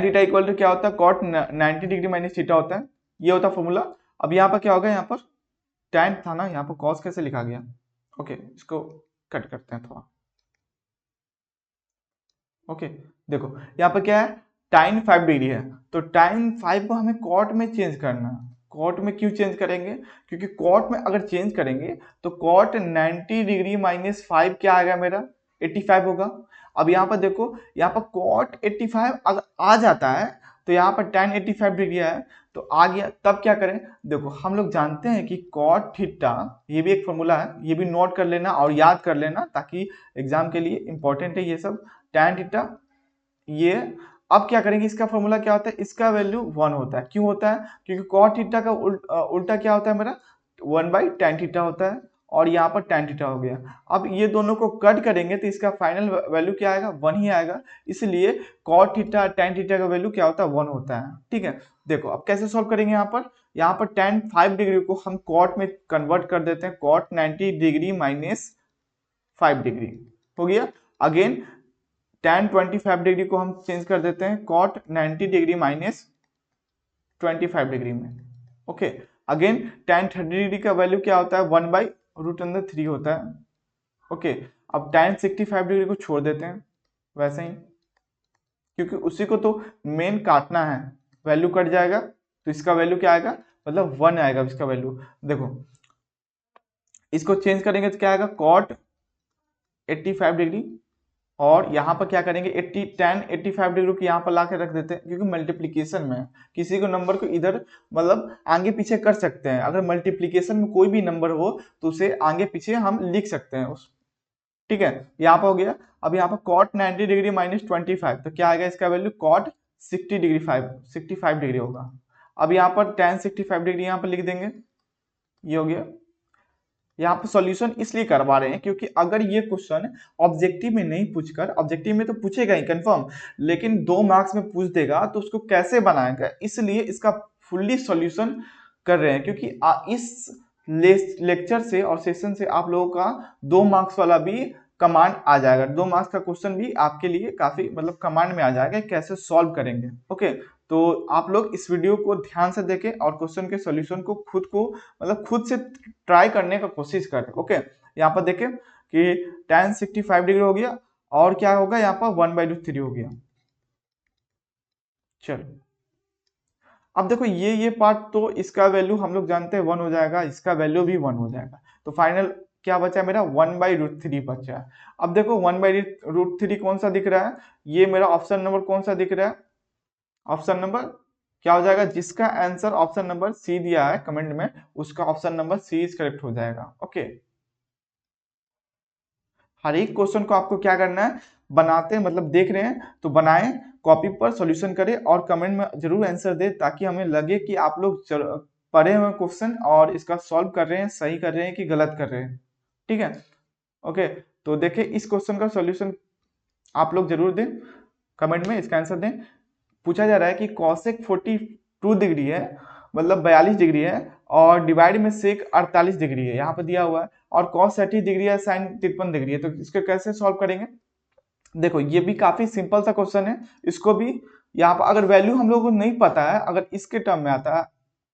थीटा इक्वल टू क्या होता है, cot 90 डिग्री माइनस थीटा होता है, ये होता है फॉर्मूला। अब यहाँ पर क्या होगा, यहाँ पर tan था ना, यहाँ पर cos कैसे लिखा गया, ओके इसको कट करते हैं थोड़ा। ओके, देखो यहाँ पर क्या है, tan 5 डिग्री है तो tan 5 को हमें cot में चेंज करना है। cot में क्यों चेंज करेंगे, क्योंकि cot में अगर चेंज करेंगे तो cot 90 डिग्री -5 क्या आएगा मेरा, 85 होगा। अब यहाँ पर देखो, यहाँ पर cot 85 अगर आ जाता है तो यहाँ पर tan 85 डिग्री है तो आ गया। तब क्या करें, देखो हम लोग जानते हैं कि cot थीटा, ये भी एक फॉर्मूला है, ये भी नोट कर लेना और याद कर लेना ताकि एग्जाम के लिए इंपॉर्टेंट है ये सब। tan थीटा ये, अब क्या करेंगे, इसका फॉर्मूला क्या होता है, इसका वैल्यू 1 होता है। क्यों होता है, क्योंकि cot थीटा का उल्टा क्या होता है मेरा, 1/tan थीटा होता है, और यहाँ पर tan थीटा हो गया। अब ये दोनों को कट करेंगे तो इसका फाइनल वैल्यू क्या आएगा, 1 ही आएगा, इसलिए cot थीटा tan थीटा का वैल्यू क्या होता है, 1 होता है। ठीक है, देखो अब कैसे सॉल्व करेंगे, यहाँ पर tan 5 डिग्री को हम cot में कन्वर्ट कर देते हैं, cot 90 डिग्री 5 डिग्री हो गया। अगेन tan 25 डिग्री को हम चेंज कर देते हैं cot 90 डिग्री माइनस 25 डिग्री में। ओके, अगेन tan 30 डिग्री का वैल्यू क्या होता है 1/√3 होता है। ओके, अब tan 65 डिग्री को छोड़ देते हैं वैसे ही, क्योंकि उसी को तो मेन काटना है, वैल्यू कट जाएगा तो इसका वैल्यू क्या आएगा, मतलब 1 आएगा इसका वैल्यू। देखो इसको चेंज करेंगे तो क्या आएगा cot 85 डिग्री, और यहाँ पर क्या करेंगे tan 85 डिग्री को यहाँ पर ला के रख देते हैं, क्योंकि मल्टीप्लीकेशन में किसी को नंबर को इधर मतलब आगे पीछे कर सकते हैं। अगर मल्टीप्लीकेशन में कोई भी नंबर हो तो उसे आगे पीछे हम लिख सकते हैं उस, ठीक है। यहाँ पर हो गया। अब यहाँ पर cot 90 डिग्री माइनस 25 तो क्या आएगा इसका वैल्यू cot 65 डिग्री होगा। अब यहाँ पर tan 65 डिग्री यहाँ पर लिख देंगे, ये हो गया। यहाँ पर सॉल्यूशन इसलिए करवा रहे हैं क्योंकि अगर ये क्वेश्चन ऑब्जेक्टिव में नहीं पूछकर, ऑब्जेक्टिव में तो पूछेगा ही कंफर्म, लेकिन 2 मार्क्स में पूछ देगा तो उसको कैसे बनाएगा, इसलिए इसका फुल्ली सॉल्यूशन कर रहे हैं। क्योंकि इस लेक्चर से और सेशन से आप लोगों का 2 मार्क्स वाला भी कमांड आ जाएगा, 2 मार्क्स का क्वेश्चन भी आपके लिए काफी मतलब कमांड में आ जाएगा कैसे सॉल्व करेंगे। ओके, तो आप लोग इस वीडियो को ध्यान से देखें और क्वेश्चन के सॉल्यूशन को खुद से ट्राई करने का कोशिश करें। ओके, यहाँ पर देखें कि tan 65 डिग्री हो गया और क्या होगा यहाँ पर 1/3 हो गया। चलो अब देखो ये पार्ट तो इसका वैल्यू हम लोग जानते हैं 1 हो जाएगा, इसका वैल्यू भी 1 हो जाएगा, तो फाइनल क्या बचा मेरा 1/√3 बचा है। अब देखो 1/√3 कौन सा दिख रहा है, ये मेरा ऑप्शन नंबर कौन सा दिख रहा है, ऑप्शन नंबर क्या हो जाएगा, जिसका आंसर ऑप्शन नंबर सी दिया है कमेंट में उसका option number C is correct हो जाएगा। ओके, हर एक क्वेश्चन को आपको क्या करना है, बनाते मतलब देख रहे हैं तो बनाएं, कॉपी पर सॉल्यूशन करें और कमेंट में जरूर आंसर दें, ताकि हमें लगे कि आप लोग पढ़े हुए क्वेश्चन और इसका सॉल्व कर रहे हैं, सही कर रहे हैं कि गलत कर रहे हैं। ठीक है, ओके, तो देखिए इस क्वेश्चन का सॉल्यूशन आप लोग जरूर दें, कमेंट में इसका आंसर दें। पूछा जा रहा है कि cosec 42 डिग्री है, मतलब 42 डिग्री है, और डिवाइड में sec 48 डिग्री है यहाँ पर दिया हुआ है, और cos 30 डिग्री है, sin 53 डिग्री है, तो इसको कैसे सॉल्व करेंगे। देखो ये भी काफी सिंपल सा क्वेश्चन है, इसको भी यहाँ पर अगर वैल्यू हम लोगों को नहीं पता है, अगर इसके टर्म में आता है,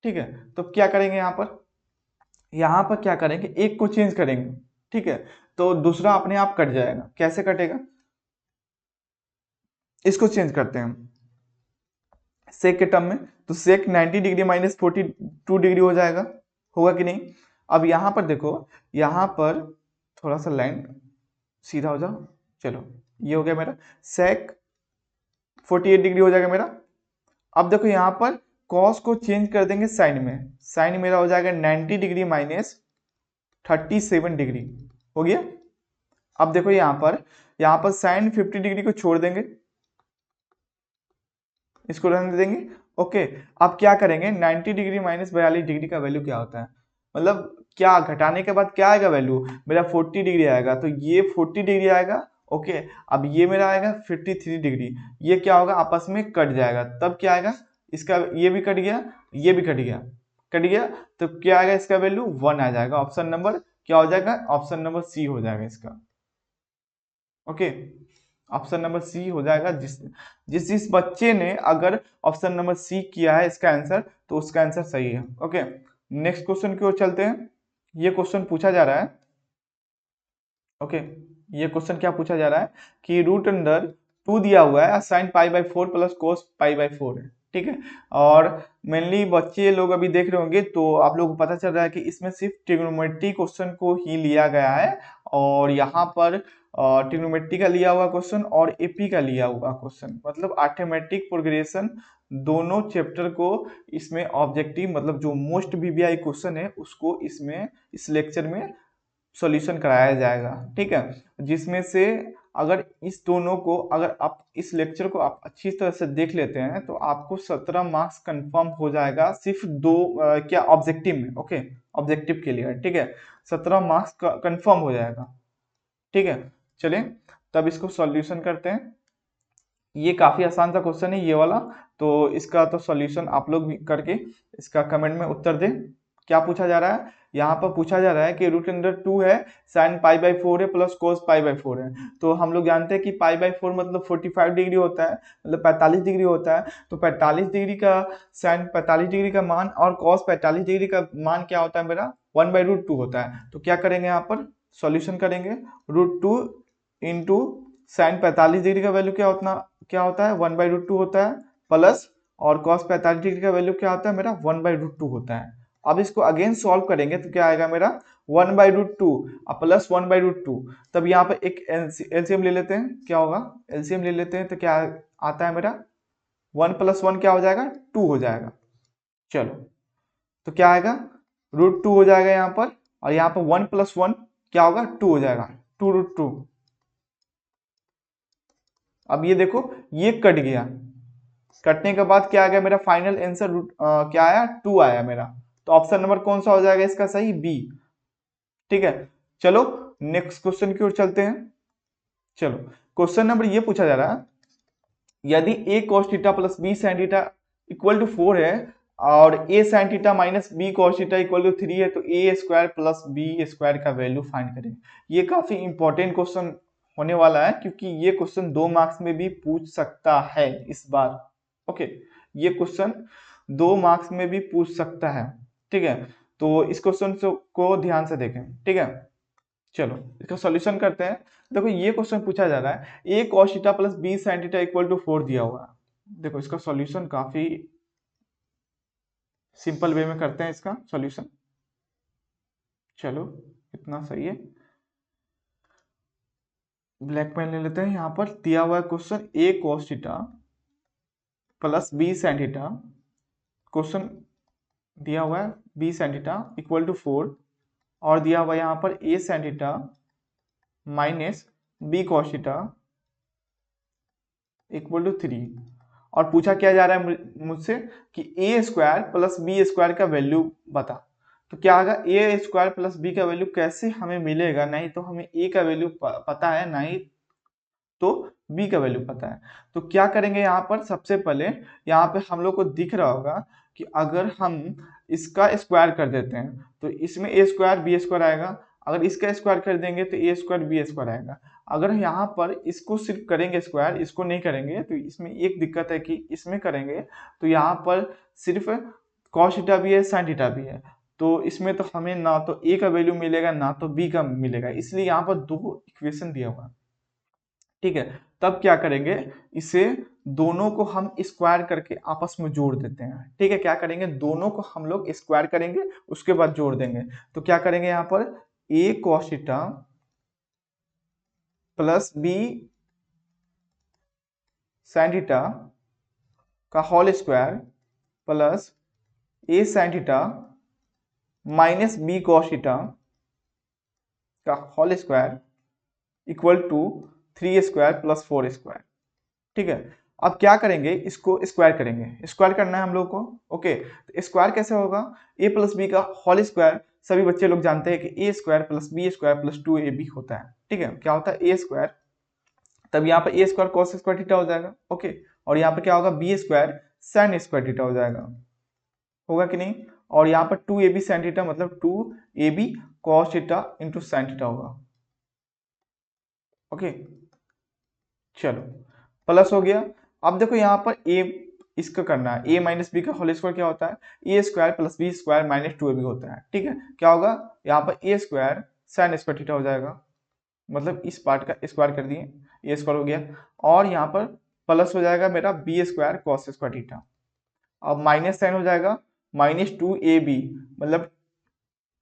ठीक है, तो क्या करेंगे यहाँ पर क्या करेंगे, एक को चेंज करेंगे, ठीक है, तो दूसरा अपने आप कट जाएगा। कैसे कटेगा, इसको चेंज करते हैं हम सेक के टर्म में, तो सेक 90 डिग्री माइनस 42 डिग्री हो जाएगा, होगा कि नहीं। अब यहाँ पर देखो, यहाँ पर थोड़ा सा लाइन सीधा हो जाओ, चलो ये हो गया मेरा सेक 48 डिग्री हो जाएगा मेरा। अब देखो यहाँ पर कॉस को चेंज कर देंगे साइन में, साइन मेरा हो जाएगा 90 डिग्री माइनस 37 डिग्री हो गया। अब देखो यहाँ पर साइन 50 डिग्री को छोड़ देंगे, इसको रहने देंगे। ओके, अब क्या करेंगे 90 डिग्री माइनस 42 डिग्री का वैल्यू क्या होता है, मतलब क्या घटाने के बाद क्या आएगा वैल्यू मेरा 40 डिग्री आएगा, तो ये 40 डिग्री आएगा। ओके, अब ये मेरा आएगा 53 डिग्री, ये क्या होगा आपस में कट जाएगा, तब क्या आएगा इसका, ये भी कट गया, ये भी कट गया, तो क्या आएगा इसका वैल्यू 1 आ जाएगा। ऑप्शन नंबर क्या हो जाएगा, ऑप्शन नंबर सी हो जाएगा इसका। ओके, ऑप्शन नंबर सी हो जाएगा। जिस बच्चे ने अगर ऑप्शन नंबर सी किया है इसका आंसर, तो उसका आंसर सही है। ओके, नेक्स्ट क्वेश्चन की ओर चलते हैं। ये क्वेश्चन पूछा जा रहा है, ओके, ये क्वेश्चन क्या पूछा जा रहा है कि रूट अंडर 2 दिया हुआ है, साइन π/4 प्लस कोस π/4 है, ठीक है, और मेनली बच्चे लोग अभी देख रहे होंगे तो आप लोगों को पता चल रहा है कि इसमें सिर्फ ट्रिग्नोमेट्री क्वेश्चन को ही लिया गया है, और यहाँ पर ट्रिग्नोमेट्री का लिया हुआ क्वेश्चन और एपी का लिया हुआ क्वेश्चन, मतलब अर्थमेटिक प्रोग्रेशन दोनों चैप्टर को इसमें ऑब्जेक्टिव मतलब जो मोस्ट वीवीआई क्वेश्चन है उसको इसमें इस लेक्चर में सॉल्यूशन कराया जाएगा। ठीक है, जिसमें से अगर इस दोनों को, अगर आप इस लेक्चर को आप अच्छी तरह से देख लेते हैं तो आपको 17 मार्क्स कंफर्म हो जाएगा, सिर्फ क्या ऑब्जेक्टिव में। ओके, ऑब्जेक्टिव के लिए, ठीक है, 17 मार्क्स कंफर्म हो जाएगा। ठीक है, चलिए तब इसको सॉल्यूशन करते हैं। ये काफी आसान सा क्वेश्चन है ये वाला, तो इसका तो सॉल्यूशन आप लोग भी करके इसका कमेंट में उत्तर दें। क्या पूछा जा रहा है यहाँ पर पूछा जा रहा है कि रूट अंडर 2 है, साइन पाई बाई 4 है प्लस कोस पाई बाई 4 है। तो हम लोग जानते हैं कि पाई बाई 4 मतलब 45 डिग्री होता है, मतलब 45 डिग्री होता है। तो 45 डिग्री का साइन 45 डिग्री का मान और कॉस 45 डिग्री का मान क्या होता है मेरा 1/√2 होता है। तो क्या करेंगे यहाँ पर सॉल्यूशन करेंगे, √2 इंटू साइन 45 डिग्री का वैल्यू क्या होता है 1/√2 होता है, प्लस और कॉस 45 डिग्री का वैल्यू क्या होता है मेरा 1/√2 होता है। अब इसको अगेन सॉल्व करेंगे तो क्या आएगा मेरा 1/√2 प्लस 1/√2। तब यहाँ पे एक एलसीएम ले लेते हैं, क्या होगा एलसीएम ले लेते हैं तो क्या आता है मेरा 1 + 1 क्या हो जाएगा 2 हो जाएगा। चलो तो क्या आएगा √2 हो जाएगा यहाँ पर, और यहाँ पर 1 + 1 क्या होगा 2 हो जाएगा 2√2। अब ये देखो ये कट गया, कटने के बाद क्या आ गया मेरा फाइनल आंसर क्या आया 2 आया मेरा। तो ऑप्शन नंबर कौन सा हो जाएगा इसका सही बी। ठीक है, चलो नेक्स्ट क्वेश्चन की ओर चलते हैं। चलो क्वेश्चन नंबर ये पूछा जा रहा है, यदि a cos theta plus b sin theta equal to 4 है और a sin theta minus b cos theta equal to 3 है तो a square plus b square का वैल्यू फाइंड करें। ये काफी इंपॉर्टेंट क्वेश्चन होने वाला है क्योंकि ये क्वेश्चन 2 मार्क्स में भी पूछ सकता है इस बार। ओके, ये क्वेश्चन 2 मार्क्स में भी पूछ सकता है। ठीक है, तो इस क्वेश्चन को ध्यान से देखें। ठीक है, चलो इसका सॉल्यूशन करते हैं। देखो ये क्वेश्चन पूछा जा रहा है a cos theta plus b sin theta equal to 4 दिया हुआ है। देखो इसका सॉल्यूशन काफी सिंपल वे में करते हैं इसका सॉल्यूशन। चलो इतना सही है, ब्लैक पेन ले लेते हैं। यहाँ पर दिया हुआ है question a cos theta plus b sin theta, question दिया हुआ है b sin theta equal to 4 और दिया हुआ है यहाँ पर a sin theta minus b cos theta equal to 3। और पूछा क्या जा रहा है मुझसे कि a square plus b square का वैल्यू बता। तो क्या आएगा a स्क्वायर प्लस b का वैल्यू कैसे हमें मिलेगा, नहीं तो हमें a का वैल्यू पता है, नहीं तो b का वैल्यू पता है। तो क्या करेंगे यहाँ पर सबसे पहले यहाँ पे हम लोग को दिख रहा होगा कि अगर हम इसका स्क्वायर कर देते हैं तो इसमें a स्क्वायर b स्क्वायर आएगा, अगर इसका स्क्वायर कर देंगे तो a स्क्वायर b स्क्वायर आएगा। अगर यहाँ पर इसको सिर्फ करेंगे स्क्वायर, इसको नहीं करेंगे तो इसमें एक दिक्कत है कि इसमें करेंगे तो यहाँ पर सिर्फ cos थीटा भी है sin थीटा भी है, तो इसमें तो हमें ना तो a का वैल्यू मिलेगा ना तो b का मिलेगा, इसलिए यहाँ पर दो इक्वेशन दिया हुआ है। ठीक है, तब क्या करेंगे इसे दोनों को हम स्क्वायर करके आपस में जोड़ देते हैं। ठीक है, क्या करेंगे दोनों को हम लोग स्क्वायर करेंगे उसके बाद जोड़ देंगे। तो क्या करेंगे यहाँ पर a cos theta plus b sin theta का whole square plus a sin theta minus b cos theta का whole square equal to 3 square plus 4 square. ठीक है, अब क्या करेंगे इसको स्क्वायर करेंगे, स्क्वायर करना है हम लोग को। ओके, तो स्क्वायर कैसे होगा a प्लस बी का होल स्क्वायर, सभी बच्चे लोग जानते हैं कि a square plus B square plus 2ab होता है। ठीक है, क्या होता है a स्क्वायर, तब यहाँ पर a square cos square theta हो जाएगा। ओके, और यहाँ पर क्या होगा b square sine square theta हो जाएगा, होगा कि नहीं। और यहाँ पर 2ab साइन थीटा मतलब 2ab cos theta into sine theta होगा। ओके, चलो प्लस हो गया। अब देखो यहाँ पर a इसका करना है, a माइनस बी का होल स्क्वायर क्या होता है a square plus B square minus 2ab होता है। ठीक है, क्या होगा यहाँ पर a square sine square theta हो जाएगा, मतलब इस पार्ट का स्क्वायर कर दिए a स्क्वायर हो गया, और यहाँ पर प्लस हो जाएगा मेरा b square cos square theta. अब माइनस साइन हो जाएगा माइनस 2ab मतलब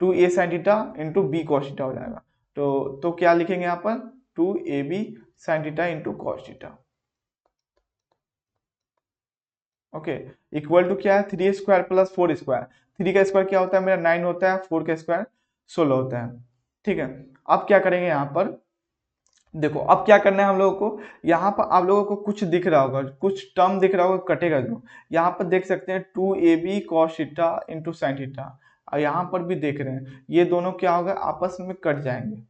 2a sine theta into B cos theta हो जाएगा। तो क्या लिखेंगे यहाँ पर 2ab sine theta into cos theta. Okay, equal to क्या है 3 स्क्वायर प्लस 4 स्क्वायर, 3 का स्क्वायर क्या होता है मेरा 9 होता है, 4 का स्क्वायर 16 होता है। ठीक है, अब क्या करेंगे यहाँ पर देखो, अब क्या करना है हम लोगों को, यहाँ पर आप लोगों को कुछ दिख रहा होगा, कुछ टर्म दिख रहा होगा कटेगा जो, यहाँ पर देख सकते हैं 2ab cos theta into sine theta, और यहाँ पर भी देख रहे हैं ये दोनों क्या होगा आपस में कट जाएंगे,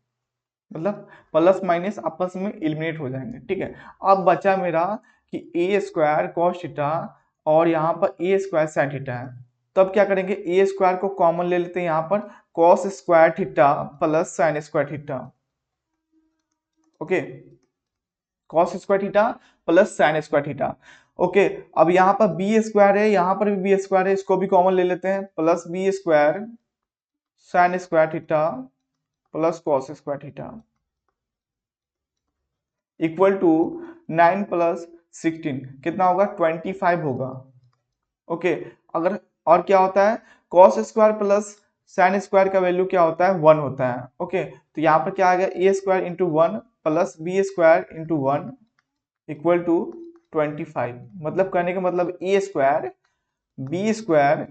मतलब प्लस माइनस आपस में एलिमिनेट हो जाएंगे। ठीक है, अब बचा मेरा कि a स्क्वायर कॉस थीटा और यहाँ पर a स्क्वायर साइन थीटा है। तब क्या करेंगे a स्क्वायर को कॉमन ले लेते हैं यहाँ पर cos square theta plus sign square theta. Okay, cos square theta plus sign square theta. Okay, अब यहाँ पर बी स्क्वायर है, यहाँ पर भी बी स्क्वायर है, इसको भी कॉमन ले लेते हैं, plus B square sine square theta plus cos square theta equal to 9 plus 16 कितना होगा 25 होगा। ओके, अगर और क्या होता है cos square plus sine square का वैल्यू क्या होता है 1 होता है। ओके, तो यहाँ पर क्या आ गया A square into 1 plus B square into 1 equal to 25। मतलब कहने का मतलब A square B square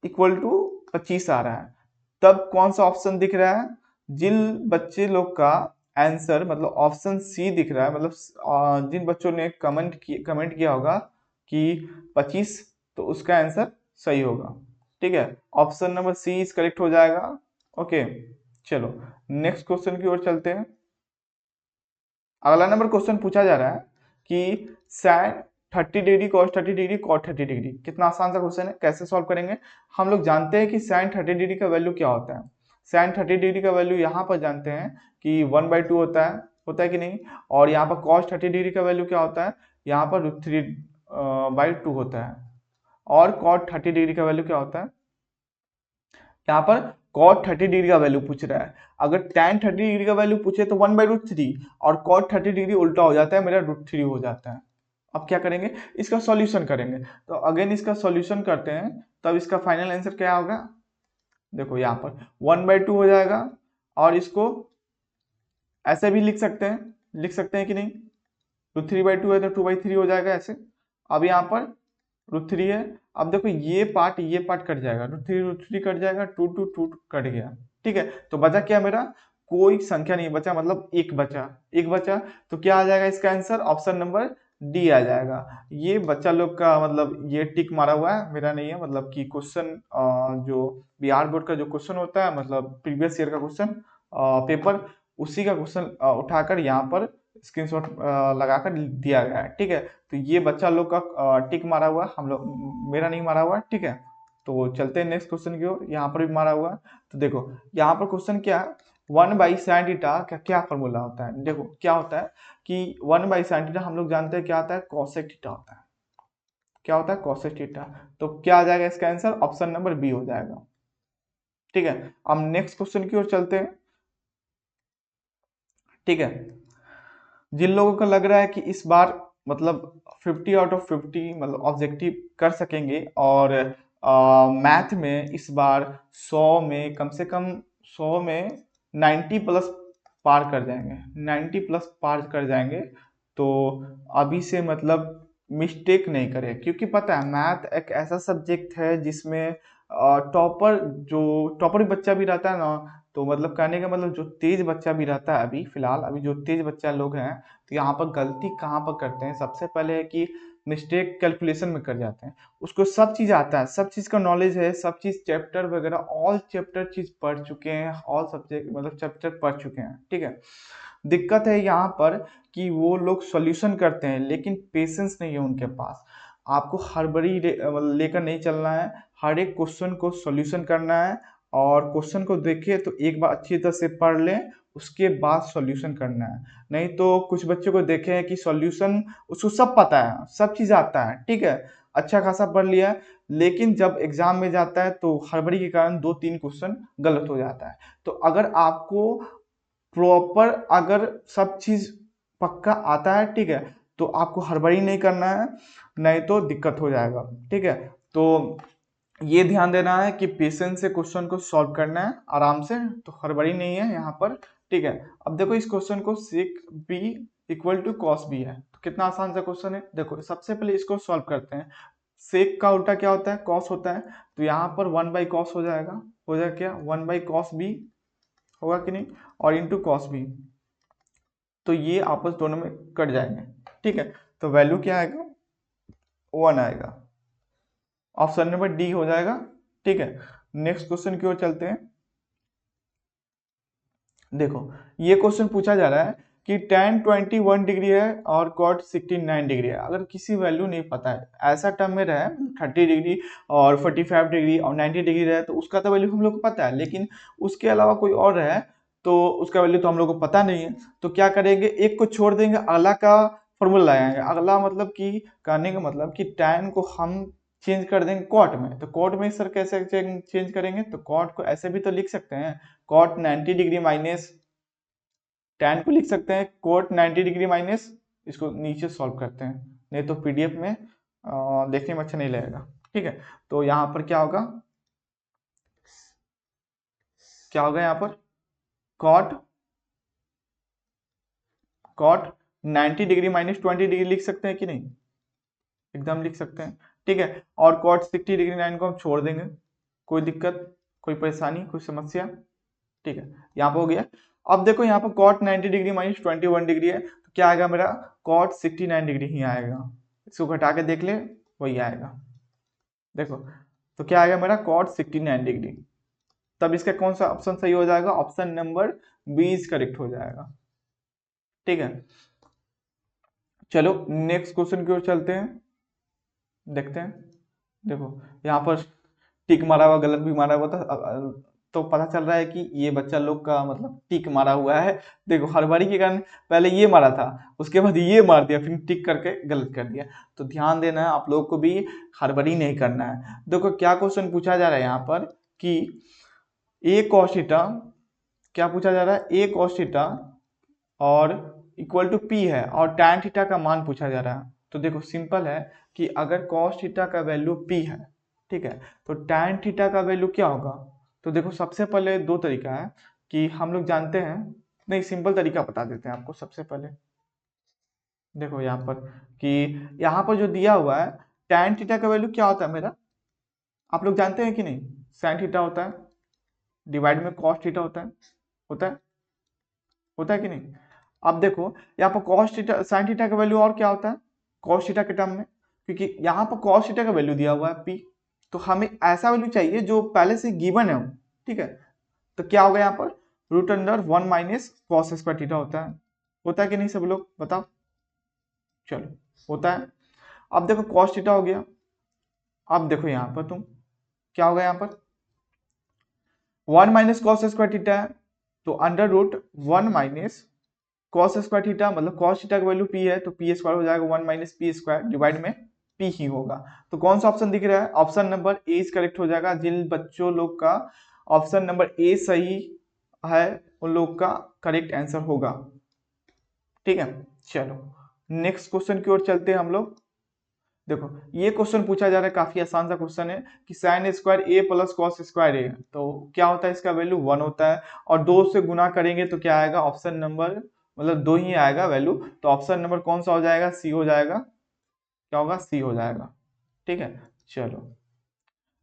equal to 25 आ रहा है। तब कौन सा ऑप्शन दिख रहा है, जिन बच्चे लोग का आंसर मतलब ऑप्शन सी दिख रहा है, मतलब जिन बच्चों ने कमेंट किया होगा कि 25, तो उसका आंसर सही होगा। ठीक है, option number C is correct हो जाएगा। ओके, चलो नेक्स्ट क्वेश्चन की ओर चलते हैं। अगला नंबर क्वेश्चन पूछा जा रहा है कि sine 30 degree cos 30 degree cot 30 degree. कितना आसान सा क्वेश्चन है, कैसे सॉल्व करेंगे। हम लोग जानते हैं कि साइन 30 डिग्री का वैल्यू क्या होता है। साइन 30 डिग्री का वैल्यू यहाँ पर जानते हैं कि 1/2 होता है कि नहीं। और यहाँ पर कॉस 30 डिग्री का वैल्यू क्या होता है, यहाँ पर √3/2 होता है। और कॉट 30 डिग्री का वैल्यू क्या होता है, यहाँ पर cot 30 डिग्री का वैल्यू पूछ रहा है। अगर tan 30 डिग्री का वैल्यू पूछे तो 1/√3 और cot 30 डिग्री उल्टा हो जाता है, मेरा √3 हो जाता है। अब क्या करेंगे, इसका सॉल्यूशन करेंगे। तो अगेन इसका सॉल्यूशन करते हैं, तब इसका फाइनल आंसर क्या होगा, देखो यहाँ पर 1/2 हो जाएगा। और इसको ऐसे भी लिख सकते हैं कि नहीं, √3/2 है तो 2/3 हो जाएगा ऐसे। अब यहाँ पर √3 है। अब देखो ये पार्ट कट जाएगा, √3 कट जाएगा, 2 कट गया। ठीक है, तो बचा क्या मेरा, कोई संख्या नहीं बचा, मतलब एक बचा। तो क्या आ जाएगा इसका आंसर, ऑप्शन नंबर डी आ जाएगा। ये बच्चा लोग का मतलब ये टिक मारा हुआ है, मेरा नहीं है। मतलब कि क्वेश्चन जो बिहार बोर्ड का जो क्वेश्चन होता है, मतलब प्रीवियस ईयर का क्वेश्चन पेपर, उसी का क्वेश्चन उठाकर यहाँ पर स्क्रीनशॉट लगाकर दिया गया है। ठीक है, तो ये बच्चा लोग का टिक मारा हुआ, हम लोग मेरा नहीं मारा हुआ। ठीक है, तो चलते हैं नेक्स्ट क्वेश्चन की ओर। यहाँ पर भी मारा हुआ। तो देखो यहाँ पर क्वेश्चन क्या है, 1/sin थीटा का क्या फॉर्मूला होता है। देखो क्या होता है कि 1/sin थीटा हम लोग जानते हैं क्या होता है, cosec थीटा होता है। क्या होता है, cosec थीटा। तो क्या आ जाएगा इसका आंसर, ऑप्शन नंबर बी हो जाएगा। ठीक है, अब नेक्स्ट क्वेश्चन की ओर चलते हैं। ठीक है, जिन लोगों को लग रहा है कि इस बार मतलब 50 आउट ऑफ 50 मतलब ऑब्जेक्टिव कर सकेंगे, और मैथ में इस बार 100 में कम से कम 100 में 90 प्लस पार कर जाएंगे, 90 प्लस पार कर जाएंगे, तो अभी से मतलब मिस्टेक नहीं करें। क्योंकि पता है मैथ एक ऐसा सब्जेक्ट है जिसमें टॉपर बच्चा भी रहता है ना, तो मतलब कहने का मतलब जो तेज बच्चा भी रहता है, अभी फिलहाल अभी जो तेज बच्चा लोग हैं, तो यहाँ पर गलती कहाँ पर करते हैं, सबसे पहले है कि मिस्टेक कैलकुलेशन में कर जाते हैं। उसको सब चीज़ आता है, सब चीज़ का नॉलेज है, सब चीज़ चैप्टर वगैरह ऑल चैप्टर चीज़ पढ़ चुके हैं, ऑल सब्जेक्ट मतलब चैप्टर पढ़ चुके हैं। ठीक है, दिक्कत है यहाँ पर कि वो लोग सॉल्यूशन करते हैं लेकिन पेशेंस नहीं है उनके पास। आपको हड़बड़ी लेकर नहीं चलना है, हर एक क्वेश्चन को सॉल्यूशन करना है। और क्वेश्चन को देखिए तो एक बार अच्छी तरह से पढ़ लें, उसके बाद सॉल्यूशन करना है। नहीं तो कुछ बच्चों को देखे हैं कि सॉल्यूशन उसको सब पता है, सब चीज़ आता है, ठीक है, अच्छा खासा पढ़ लिया, लेकिन जब एग्जाम में जाता है तो हड़बड़ी के कारण 2-3 क्वेश्चन गलत हो जाता है। तो अगर आपको प्रॉपर अगर सब चीज़ पक्का आता है, ठीक है, तो आपको हड़बड़ी नहीं करना है, नहीं तो दिक्कत हो जाएगा। ठीक है, तो ये ध्यान देना है कि पेशेंस से क्वेश्चन को सॉल्व करना है आराम से, तो हड़बड़ी नहीं है यहाँ पर। ठीक है, अब देखो इस क्वेश्चन को sec b equal to cos b है, तो कितना आसान सा क्वेश्चन है। देखो सबसे पहले इसको सॉल्व करते हैं। sec का उल्टा क्या होता है, cos होता है, तो यहाँ पर 1/cos हो जाएगा, क्या 1/cos b होगा कि नहीं, और इंटू cos b, तो ये आपस दोनों में कट जाएंगे। ठीक है, तो वैल्यू क्या आएगा, 1 आएगा, ऑप्शन नंबर डी हो जाएगा। ठीक है, नेक्स्ट क्वेश्चन की ओर चलते हैं। देखो ये क्वेश्चन पूछा जा रहा है कि tan 21 डिग्री है और cot 69 डिग्री है। अगर किसी वैल्यू नहीं पता है, ऐसा टर्म में रहे 30 डिग्री और 45 डिग्री और 90 डिग्री रहे तो उसका तो वैल्यू हम लोग को पता है, लेकिन उसके अलावा कोई और रहे तो उसका वैल्यू तो हम लोग को पता नहीं है। तो क्या करेंगे, एक को छोड़ देंगे, अगला का फॉर्मूला लगाएंगे। अगला मतलब कि कहने का मतलब कि tan को हम चेंज कर देंगे कॉट में। तो कॉट में सर कैसे चेंज करेंगे, तो कॉट को ऐसे भी तो लिख सकते हैं, कॉट 90 डिग्री माइनस tan को लिख सकते हैं कोट 90 डिग्री माइनस, इसको नीचे सॉल्व करते हैं, नहीं तो पीडीएफ में देखने में अच्छा नहीं लगेगा। ठीक है, तो यहाँ पर क्या होगा, यहाँ पर कॉट 90 डिग्री माइनस 20 डिग्री लिख सकते हैं कि नहीं, एकदम लिख सकते हैं। ठीक है, और कॉट 60 डिग्री 9 को हम छोड़ देंगे, कोई दिक्कत, कोई परेशानी, कोई समस्या। ठीक है, यहाँ पर हो गया। अब देखो यहाँ पर कॉट 90 डिग्री माइनस 21 डिग्री है, तो क्या आएगा मेरा, कॉट 69 डिग्री ही आएगा। इसको घटा के देख ले, वही आएगा। देखो तो क्या आएगा मेरा, कॉट 69 डिग्री। तब इसका कौन सा ऑप्शन सही हो जाएगा, ऑप्शन नंबर 20 करेक्ट हो जाएगा। ठीक है, चलो नेक्स्ट क्वेश्चन की ओर चलते हैं, देखते हैं। देखो यहाँ पर टिक मारा हुआ, गलत भी मारा हुआ था, तो पता चल रहा है कि ये बच्चा लोग का मतलब टिक मारा हुआ है। देखो हड़बड़ी के कारण पहले ये मारा था, उसके बाद ये मार दिया, फिर टिक करके गलत कर दिया। तो ध्यान देना है, आप लोग को भी हड़बड़ी नहीं करना है। देखो क्या क्वेश्चन पूछा जा रहा है यहाँ पर कि ए कॉस थीटा, क्या पूछा जा रहा है, ए कॉस थीटा और इक्वल टू पी है और tan थीटा का मान पूछा जा रहा है। तो देखो सिंपल है कि अगर cos थीटा का वैल्यू p है, ठीक है, तो tan थीटा का वैल्यू क्या होगा। तो देखो सबसे पहले दो तरीका है कि हम लोग जानते हैं, नहीं सिंपल तरीका बता देते हैं आपको। सबसे पहले देखो यहाँ पर कि यहाँ पर जो दिया हुआ है tan थीटा का वैल्यू क्या होता है मेरा, आप लोग जानते हैं कि नहीं, sin थीटा होता है डिवाइड में cos थीटा होता है, होता है, होता है कि नहीं। अब देखो यहाँ पर cos थीटा sin थीटा का वैल्यू और क्या होता है cos थीटा के टर्म में, क्योंकि यहाँ पर cos थीटा का वैल्यू दिया हुआ है p, तो हमें ऐसा वैल्यू चाहिए जो पहले से गिवन है। ठीक है, तो क्या होगा यहाँ पर, root under 1 minus cos square theta होता है कि नहीं, सब लोग बताओ। चलो होता है। अब देखो cos थीटा हो गया, अब देखो यहाँ पर तुम क्या होगा, यहाँ पर 1 माइनस कॉस स्क्वायर थीटा है, तो under root 1 minus cos square theta, मतलब कॉस थीटा का वैल्यू p है तो p स्क्वायर हो जाएगा 1 माइनस पी स्क्वायर डिवाइड में p ही होगा। तो कौन सा ऑप्शन दिख रहा है, option number A is correct हो जाएगा। जिन बच्चों लोग का ऑप्शन नंबर ए सही है उन लोग का करेक्ट आंसर होगा। ठीक है, चलो नेक्स्ट क्वेश्चन की ओर चलते हैं हम लोग। देखो ये क्वेश्चन पूछा जा रहा है, काफी आसान सा क्वेश्चन है कि साइन स्क्वायर ए प्लस कॉस स्क्वायर ए, तो क्या होता है, इसका वैल्यू 1 होता है और 2 से गुना करेंगे तो क्या आएगा, ऑप्शन नंबर मतलब 2 ही आएगा वैल्यू, तो ऑप्शन नंबर कौन सा हो जाएगा, सी हो जाएगा। क्या होगा, सी हो जाएगा। ठीक है, चलो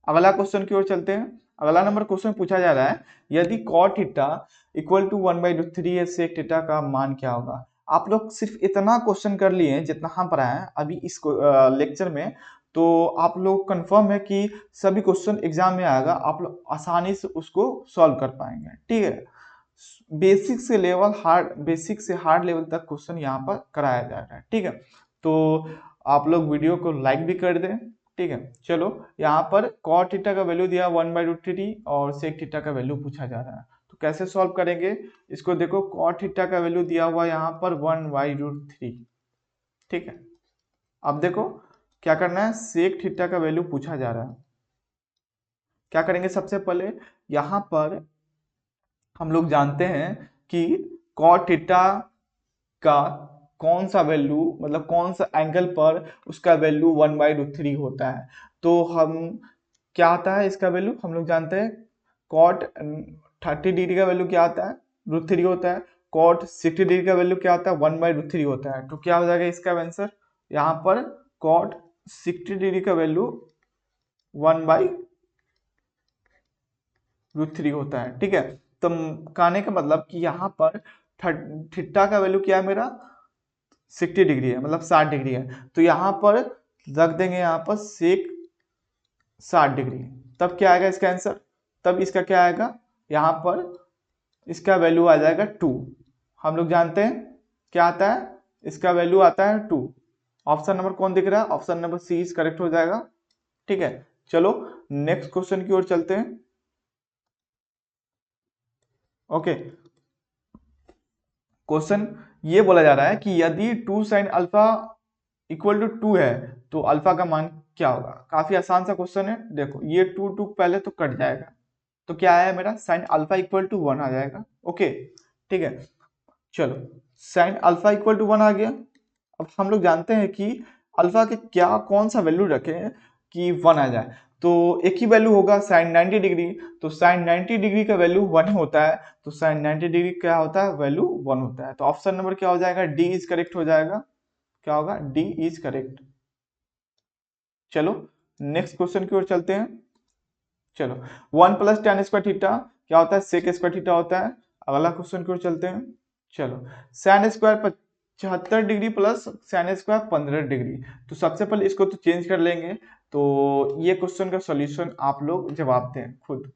अगला क्वेश्चन की ओर चलते हैं। अगला नंबर क्वेश्चन पूछा जा रहा है, यदि cot थीटा इक्वल टू 1/3 है sec थीटा का मान क्या होगा। आप लोग सिर्फ इतना क्वेश्चन कर लिए जितना हम पढ़ाए हैं अभी इस लेक्चर में, तो आप लोग कंफर्म है कि सभी क्वेश्चन एग्जाम में आएगा, आप लोग आसानी से उसको सॉल्व कर पाएंगे। ठीक है, बेसिक से हार्ड लेवल तक क्वेश्चन यहाँ पर कराया जा रहा है। ठीक है, तो आप लोग वीडियो को लाइक भी कर दें। ठीक है, चलो यहाँ पर cot थीटा का वैल्यू दिया 1/3 और sec थीटा का वैल्यू पूछा जा रहा है, तो कैसे सॉल्व करेंगे इसको। देखो cot थीटा का वैल्यू दिया हुआ यहाँ पर 1/3। ठीक है, अब देखो क्या करना है, sec थीटा का वैल्यू पूछा जा रहा है। क्या करेंगे, सबसे पहले यहाँ पर हम लोग जानते हैं कि cot थीटा का कौन सा वैल्यू, मतलब कौन सा एंगल पर उसका वैल्यू 1/3 होता है। तो हम क्या आता है इसका वैल्यू, हम लोग जानते हैं cot 30 डिग्री का वैल्यू क्या आता है, √3 होता है। cot 60 डिग्री का वैल्यू क्या आता है, 1/3 होता है। तो क्या हो जाएगा इसका आंसर, यहाँ पर cot 60 डिग्री का वैल्यू 1/√3 होता है। ठीक है, तो कहने का मतलब कि यहाँ पर थीटा का वैल्यू क्या है मेरा, 60 डिग्री है, मतलब 60 डिग्री है, तो यहाँ पर रख देंगे यहाँ पर सेक 60 डिग्री। तब क्या आएगा इसका आंसर, तब इसका क्या आएगा, यहाँ पर इसका वैल्यू आ जाएगा 2। हम लोग जानते हैं क्या आता है, इसका वैल्यू आता है 2। ऑप्शन नंबर कौन दिख रहा है, option number C is correct हो जाएगा। ठीक है, चलो नेक्स्ट क्वेश्चन की ओर चलते हैं। ओके, क्वेश्चन ये बोला जा रहा है कि यदि 2 साइन अल्फा इक्वल टू 2 है तो अल्फा का मान क्या होगा। काफी आसान सा क्वेश्चन है, देखो ये 2 2 पहले तो कट जाएगा, तो क्या आया मेरा साइन अल्फा इक्वल टू 1 आ जाएगा। ओके, ठीक है, चलो साइन अल्फा इक्वल टू 1 आ गया। अब हम लोग जानते हैं कि अल्फा के क्या कौन सा वैल्यू रखें कि 1 आ जाए, तो एक ही वैल्यू होगा साइन 90 डिग्री, तो साइन 90 डिग्री का वैल्यू 1 होता है, तो साइन 90 डिग्री क्या होता है, वैल्यू 1 होता है। तो ऑप्शन नंबर क्या हो जाएगा, डी इज करेक्ट हो जाएगा। क्या होगा, डी इज करेक्ट। चलो नेक्स्ट क्वेश्चन की ओर चलते हैं। चलो 1 प्लस टेन स्क्वायर थीटा क्या होता है, सेक स्क्वायर थीटा होता है। अगला क्वेश्चन की ओर चलते हैं। चलो sine square 75 degree plus sine square 15 degree, तो सबसे पहले इसको तो चेंज कर लेंगे, तो ये क्वेश्चन का सॉल्यूशन आप लोग जवाब दें खुद।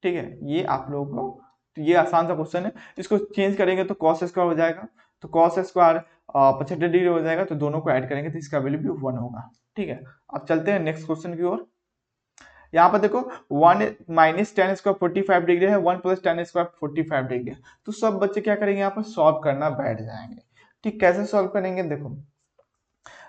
ठीक है, ये आप लोगों को, तो ये आसान सा क्वेश्चन है, इसको चेंज करेंगे तो कॉस स्क्वायर हो जाएगा, तो कॉस स्क्वायर 75 डिग्री हो जाएगा, तो दोनों को ऐड करेंगे तो इसका वैल्यू भी 1 होगा। ठीक है, अब चलते हैं नेक्स्ट क्वेश्चन की ओर। यहाँ पर देखो 1 माइनस टेन स्क्वायर 45 डिग्री है, 1 प्लस टेन स्क्वायर 45 डिग्री है, तो सब बच्चे क्या करेंगे, यहाँ पर सॉल्व करना बैठ जाएंगे। ठीक, कैसे सॉल्व करेंगे, देखो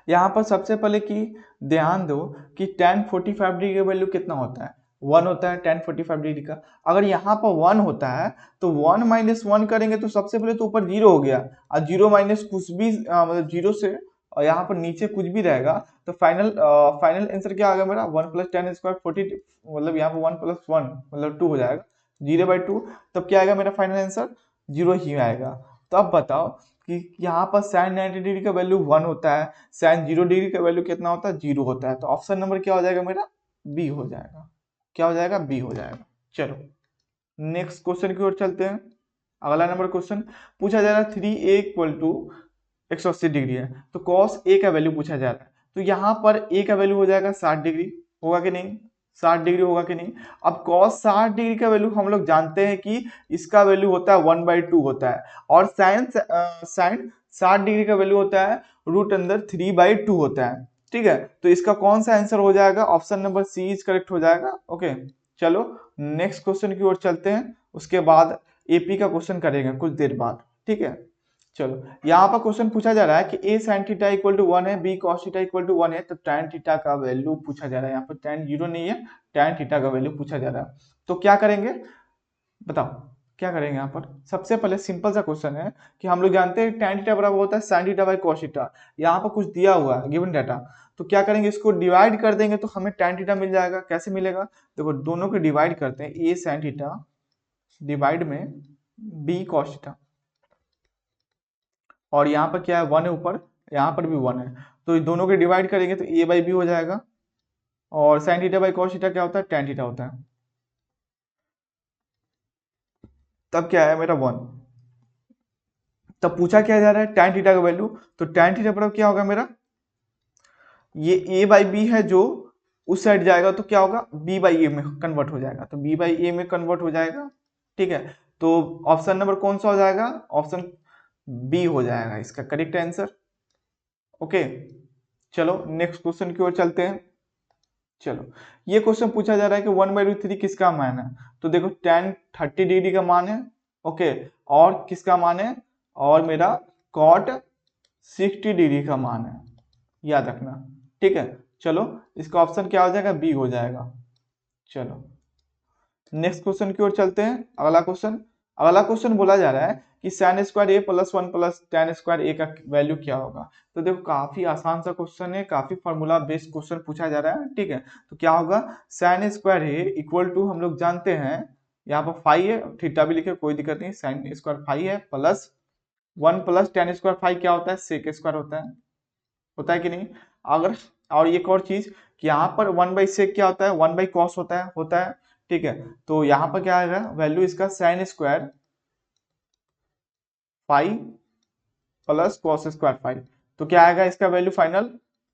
यहाँ पर सबसे पहले कि ध्यान दो कि tan 45 डिग्री का वैल्यू कितना होता है, 1 होता है tan 45 डिग्री का। अगर यहाँ पर 1 होता है तो 1 माइनस 1 करेंगे तो सबसे पहले तो ऊपर 0 हो गया, और 0 माइनस कुछ भी मतलब 0 से, और यहाँ पर नीचे कुछ भी रहेगा, तो फाइनल आंसर क्या आ गया मेरा, 1 प्लस टेन स्क्वायर 40, मतलब यहाँ पर 1 प्लस 1 मतलब 2 हो जाएगा, 0/2। तब क्या आएगा मेरा फाइनल आंसर, 0 ही आएगा। तो अब बताओ कि यहाँ पर साइन 90 डिग्री का वैल्यू 1 होता है, साइन 0 डिग्री का वैल्यू कितना होता है, 0 होता है, तो ऑप्शन नंबर क्या हो जाएगा मेरा, बी हो जाएगा। क्या हो जाएगा, बी हो जाएगा। चलो नेक्स्ट क्वेश्चन की ओर चलते हैं। अगला नंबर क्वेश्चन पूछा जा रहा है 3a इक्वल टू 180 डिग्री है, तो कॉस ए का वैल्यू पूछा जा रहा है, तो यहाँ पर ए का वैल्यू हो जाएगा 60 डिग्री, होगा कि नहीं, 60 डिग्री होगा कि नहीं। अब कॉस 60 डिग्री का वैल्यू हम लोग जानते हैं कि इसका वैल्यू होता है 1/2 होता है, और साइन साइन 60 डिग्री का वैल्यू होता है रूट अंदर 3/2 होता है। ठीक है, तो इसका कौन सा आंसर हो जाएगा, option number C is correct हो जाएगा। ओके, चलो नेक्स्ट क्वेश्चन की ओर चलते हैं, उसके बाद एपी का क्वेश्चन करेंगे कुछ देर बाद। ठीक है, चलो यहाँ पर क्वेश्चन पूछा जा रहा है कि a sin theta equal to 1 है, b cos theta equal to 1 है, तो tan थीटा का वैल्यू पूछा जा रहा है। यहाँ पर tan 0 नहीं है, tan थीटा का वैल्यू पूछा जा रहा है, तो क्या करेंगे बताओ, क्या करेंगे। यहाँ पर सबसे पहले सिंपल सा क्वेश्चन है कि हम लोग जानते हैं tan थीटा बराबर होता है sin theta by cos theta. यहाँ पर कुछ दिया हुआ है गिवन डाटा, तो क्या करेंगे, इसको डिवाइड कर देंगे तो हमें tan थीटा मिल जाएगा। कैसे मिलेगा, देखो दोनों को डिवाइड करते हैं, a sin थीटा डिवाइड में b cos थीटा, और यहाँ पर क्या है 1 है ऊपर, यहाँ पर भी 1 है, तो ये दोनों के डिवाइड करेंगे तो a बाई बी हो जाएगा, और sine theta by cos theta क्या होता है, tan थीटा होता है। तब क्या है मेरा 1। तब पूछा क्या जा रहा है, tan थीटा का वैल्यू, तो tan थीटा बराबर क्या होगा मेरा, ये a बाई बी है जो उस साइड जाएगा तो क्या होगा, b बाई ए में कन्वर्ट हो जाएगा, तो b बाई ए में कन्वर्ट हो जाएगा। ठीक है, तो ऑप्शन नंबर कौन सा हो जाएगा, ऑप्शन बी हो जाएगा इसका करेक्ट आंसर। ओके, चलो नेक्स्ट क्वेश्चन की ओर चलते हैं। चलो ये क्वेश्चन पूछा जा रहा है कि 1/3 किसका मान है, तो देखो tan 30 डिग्री का मान है। ओके, और किसका मान है, और मेरा cot 60 डिग्री का मान है, याद रखना। ठीक है, चलो इसका ऑप्शन क्या हो जाएगा, बी हो जाएगा। चलो नेक्स्ट क्वेश्चन की ओर चलते हैं। अगला क्वेश्चन बोला जा रहा है कि साइन स्क्वायर ए प्लस 1 प्लस tan स्क्वायर ए का वैल्यू क्या होगा। तो देखो काफी आसान सा क्वेश्चन है, काफी फॉर्मूला बेस्ड क्वेश्चन पूछा जा रहा है। ठीक है, तो क्या होगा, sine square A equal to हम लोग जानते हैं, यहाँ पर फाइव है, थीटा भी लिखे कोई दिक्कत नहीं, साइन स्क्वायर फाइव है, plus 1 plus tan square five क्या होता है, सेक स्क्वायर होता है कि नहीं। अगर और एक और चीज कि यहाँ पर 1/sec क्या होता है, 1/cos होता है। ठीक है, तो यहाँ पर क्या आएगा वैल्यू इसका, sine square five plus cos square five, तो क्या आएगा इसका वैल्यू फाइनल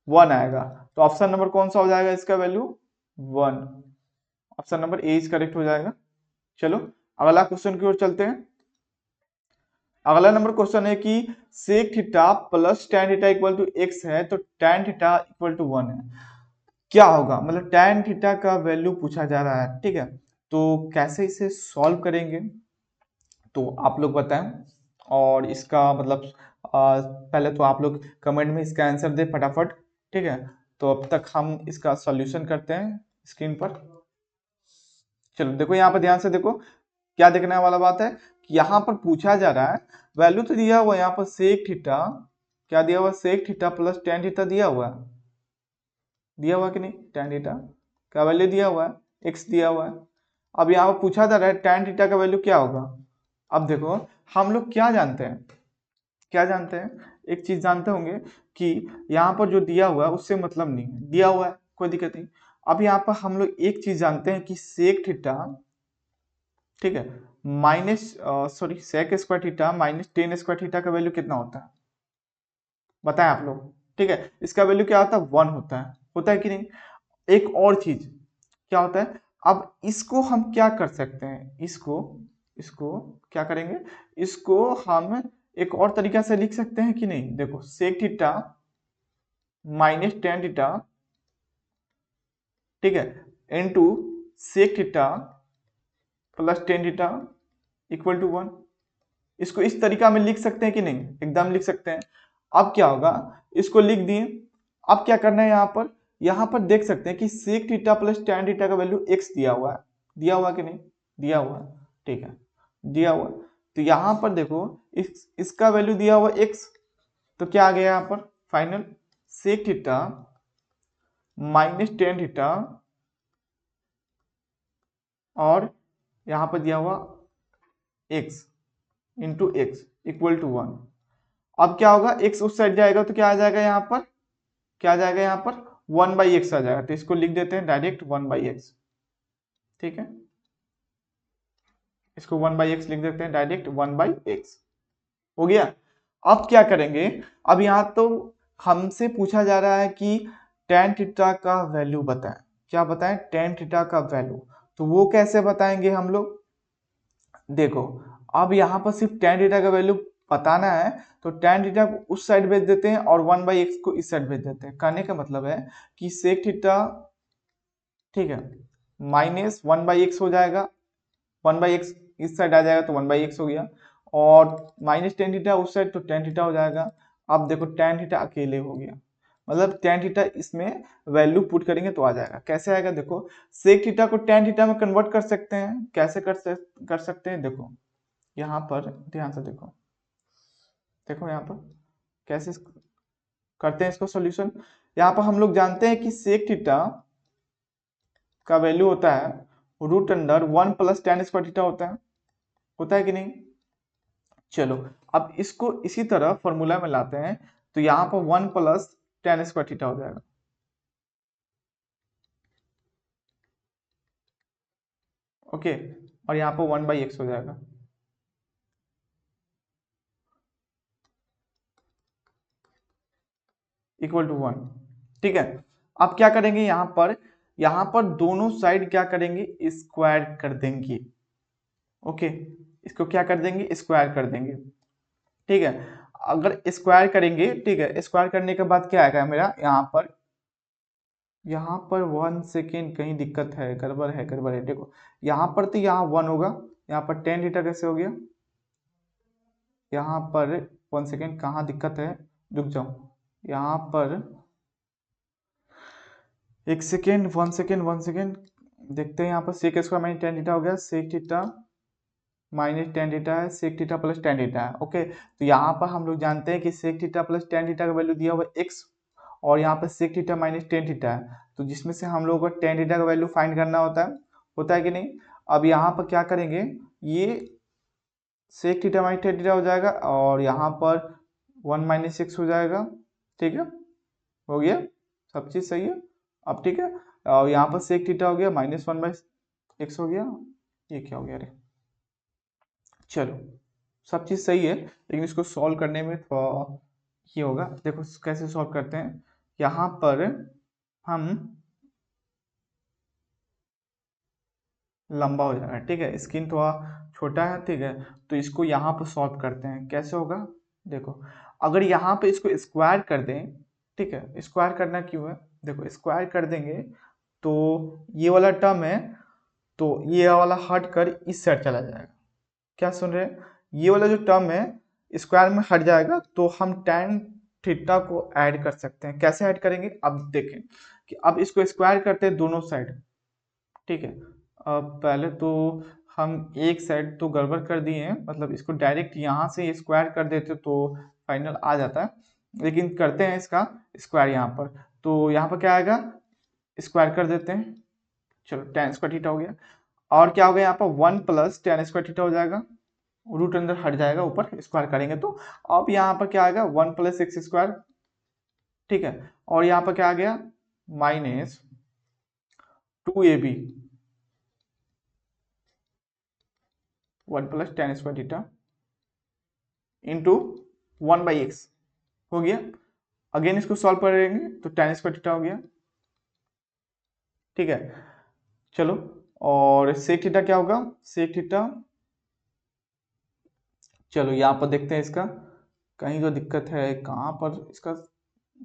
1 आएगा, तो ऑप्शन नंबर कौन सा हो जाएगा इसका value 1, option number A is correct हो जाएगा। चलो अगला क्वेश्चन की ओर चलते हैं। अगला नंबर क्वेश्चन है कि sec theta plus tan theta equal to X है तो tan थीटा इक्वल टू 1 है, क्या होगा? मतलब tan थीटा का वैल्यू पूछा जा रहा है, ठीक है। तो कैसे इसे सॉल्व करेंगे तो आप लोग बताएं, और इसका मतलब पहले तो आप लोग कमेंट में इसका आंसर दे फटाफट, ठीक है। तो अब तक हम इसका सॉल्यूशन करते हैं स्क्रीन पर। चलो देखो यहाँ पर ध्यान से देखो, क्या देखने वाला बात है कि यहाँ पर पूछा जा रहा है, वैल्यू तो दिया हुआ है यहाँ पर सेक थीटा, क्या दिया हुआ है? Sec theta plus tan theta दिया हुआ है, दिया हुआ कि नहीं? tan थीटा का वैल्यू दिया हुआ है, x दिया हुआ है। अब यहाँ पर पूछा जा रहा है tan थीटा का वैल्यू क्या होगा। अब देखो हम लोग क्या जानते हैं, क्या जानते हैं, एक चीज जानते होंगे कि यहाँ पर जो दिया हुआ है उससे मतलब नहीं है, दिया हुआ है कोई दिक्कत नहीं। अब यहाँ पर हम लोग एक चीज जानते हैं कि सेक थीटा, ठीक है, minus sorry sec square theta minus tan square theta का वैल्यू कितना होता है बताएं आप लोग, ठीक है। इसका वैल्यू क्या होता है? 1 होता है कि नहीं? एक और चीज क्या होता है, अब इसको हम क्या कर सकते हैं, इसको इसको क्या करेंगे, इसको हम एक और तरीका से लिख सकते हैं कि नहीं? देखो sec theta minus tan theta, ठीक है, into sec theta plus tan theta equal to 1। इसको इस तरीका में लिख सकते हैं कि नहीं? एकदम लिख सकते हैं। अब क्या होगा, इसको लिख दिए। अब क्या करना है, यहाँ पर देख सकते हैं कि sec theta plus tan theta का वैल्यू x दिया हुआ है, दिया हुआ कि नहीं? दिया हुआ है, ठीक है, दिया हुआ। तो यहाँ पर देखो इसका वैल्यू दिया हुआ x, तो क्या आ गया यहाँ पर final sec theta minus tan theta, और यहाँ पर दिया हुआ x into X equal to 1। अब क्या होगा, x उस साइड जाएगा तो क्या आ जाएगा यहाँ पर, क्या आ जाएगा यहाँ पर 1/x आ जाएगा। तो इसको लिख देते हैं डायरेक्ट 1/x, ठीक है, इसको 1/x लिख देते हैं डायरेक्ट 1/x, हो गया। अब क्या करेंगे, अब यहाँ तो हमसे पूछा जा रहा है कि tan थीटा का वैल्यू बताएं, क्या बताएं? tan थीटा का वैल्यू। तो वो कैसे बताएंगे हम लोग, देखो अब यहाँ पर सिर्फ tan थीटा का वैल्यू बताना है, तो tan थीटा को उस साइड भेज देते हैं और 1/x को इस साइड भेज देते हैं। कहने का मतलब है कि सेक थीटा, ठीक है, माइनस 1/x हो जाएगा, 1/x इस साइड आ जाएगा तो 1/x हो गया, और माइनस tan थीटा उस साइड तो tan थीटा हो जाएगा। अब देखो tan थीटा अकेले हो गया, मतलब tan थीटा इसमें वैल्यू पुट करेंगे तो आ जाएगा। कैसे आएगा देखो, सेक थीटा को tan थीटा में कन्वर्ट कर सकते हैं, कैसे कर सकते हैं, देखो यहाँ पर ध्यान से देखो, देखो यहाँ पर कैसे करते हैं इसको सॉल्यूशन। यहाँ पर हम लोग जानते हैं कि सेक थीटा का वैल्यू होता है root under 1 plus tan square theta होता है कि नहीं? चलो अब इसको इसी तरह फॉर्मूला में लाते हैं, तो यहाँ पर 1 प्लस tan स्क्वायर थीटा हो जाएगा, ओके, और यहाँ पर 1/x हो जाएगा, इक्वल टू 1, ठीक है। अब क्या करेंगे, यहाँ पर दोनों साइड क्या करेंगे, स्क्वायर कर देंगे, ओके, इसको क्या कर देंगे, स्क्वायर कर देंगे, ठीक है। अगर स्क्वायर करेंगे, ठीक है, स्क्वायर करने के बाद क्या आएगा मेरा, यहाँ पर 1 सेकेंड, कहीं दिक्कत है, गड़बड़ है, देखो यहाँ पर तो यहाँ 1 होगा, यहाँ पर tan थीटा कैसे हो गया, यहाँ पर 1 सेकेंड, कहाँ दिक्कत है, रुक जाओ, यहाँ पर 1 सेकेंड, 1 सेकेंड देखते हैं। यहाँ पर sec square minus tan theta हो गया, sec theta minus tan theta है, sec theta plus tan theta है, ओके। तो यहाँ पर हम लोग जानते हैं कि sec theta plus tan theta का वैल्यू दिया हुआ है x, और यहाँ पर sec theta minus tan theta है, तो जिसमें से हम लोगों को tan थीटा का वैल्यू फाइंड करना होता है कि नहीं? अब यहाँ पर क्या करेंगे, ये sec theta minus tan theta हो जाएगा, और यहाँ पर 1 - x हो जाएगा, ठीक है, हो गया, सब चीज़ सही है। अब ठीक है, और यहाँ पर सेक थीटा हो गया -1/x हो गया, ये क्या हो गया रे, चलो सब चीज़ सही है, लेकिन इसको सॉल्व करने में थोड़ा ये होगा। देखो कैसे सॉल्व करते हैं, यहाँ पर हम लंबा हो जाएगा, ठीक है, स्क्रीन थोड़ा छोटा है, ठीक है। तो इसको यहाँ पर सॉल्व करते हैं, कैसे होगा देखो, अगर यहाँ पे इसको स्क्वायर कर दें, ठीक है, स्क्वायर करना क्यों है, देखो स्क्वायर कर देंगे तो ये वाला टर्म है, तो ये वाला हट कर इस साइड चला जाएगा, क्या सुन रहे हैं, ये वाला जो टर्म है स्क्वायर में हट जाएगा, तो हम tan थीटा को ऐड कर सकते हैं, कैसे ऐड करेंगे, अब देखें कि अब इसको स्क्वायर करते हैं दोनों साइड, ठीक है। अब पहले तो हम एक साइड तो गड़बड़ कर दिए हैं, मतलब इसको डायरेक्ट यहाँ से स्क्वायर कर देते तो फाइनल आ जाता है, लेकिन करते हैं इसका स्क्वायर यहाँ पर, तो यहाँ पर क्या आएगा, स्क्वायर कर देते हैं, चलो tan स्क्वायर थीटा हो गया, और क्या हो गया यहाँ पर 1 प्लस tan स्क्वायर थीटा हो जाएगा, रूट अंदर हट जाएगा, ऊपर स्क्वायर करेंगे तो अब यहाँ पर क्या आएगा 1 प्लस एक्स स्क्वायर, ठीक है, और यहाँ पर क्या आ गया minus 2ab 1 plus tan square theta into 1/x हो गया, अगेन इसको सॉल्व करेंगे तो tan स्क्वायर थीटा हो गया, ठीक है। चलो, और सेक थीटा क्या होगा, सेक थीटा, चलो यहाँ पर देखते हैं इसका कहीं जो दिक्कत है, कहाँ पर इसका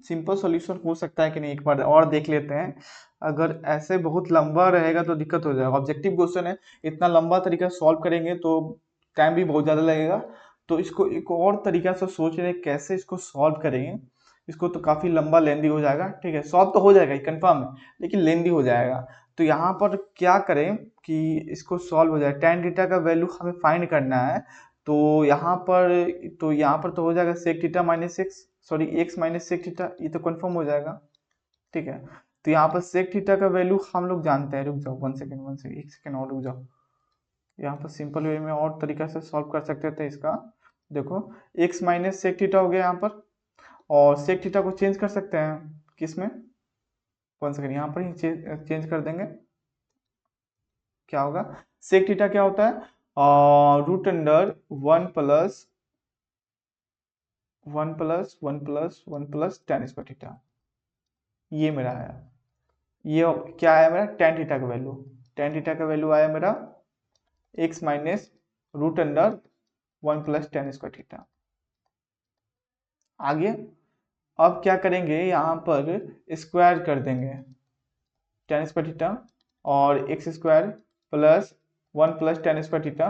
सिंपल सॉल्यूशन हो सकता है कि नहीं, एक बार और देख लेते हैं, अगर ऐसे बहुत लंबा रहेगा तो दिक्कत हो जाएगा, ऑब्जेक्टिव क्वेश्चन है, इतना लंबा तरीका सॉल्व करेंगे तो टाइम भी बहुत ज़्यादा लगेगा, तो इसको एक और तरीका से सोच रहे हैं कैसे इसको सॉल्व करेंगे, इसको तो काफ़ी लंबा लेंदी हो जाएगा, ठीक है, सॉल्व तो हो जाएगा कंफर्म है, लेकिन लेंदी हो जाएगा, तो यहाँ पर क्या करें कि इसको सॉल्व हो जाए, tan थीटा का वैल्यू हमें फाइंड करना है, तो यहाँ पर तो हो जाएगा sec theta minus X, sorry X minus sec theta, ये तो कंफर्म हो जाएगा, ठीक है। तो यहाँ पर सेक थीटा का वैल्यू हम लोग जानते हैं, रुक जाओ 1 सेकेंड 1 सेकेंड और रुक जाओ, यहाँ पर सिंपल वे में और तरीका से सॉल्व कर सकते थे इसका, देखो एक्स माइनस सेक थीटा हो गया यहाँ पर, और सेक थीटा को चेंज कर सकते हैं किस में, 1 सेकेंड यहाँ पर ही चेंज कर देंगे, क्या होगा, सेक थीटा क्या होता है, root under 1 plus tan square theta, ये मेरा आया, ये क्या आया मेरा tan थीटा का वैल्यू, tan थीटा का वैल्यू आया मेरा x minus root under 1 plus tan square theta. आगे अब क्या करेंगे, यहाँ पर स्क्वायर कर देंगे tan स्क्वायर थीटा और x square plus 1 plus tan square theta,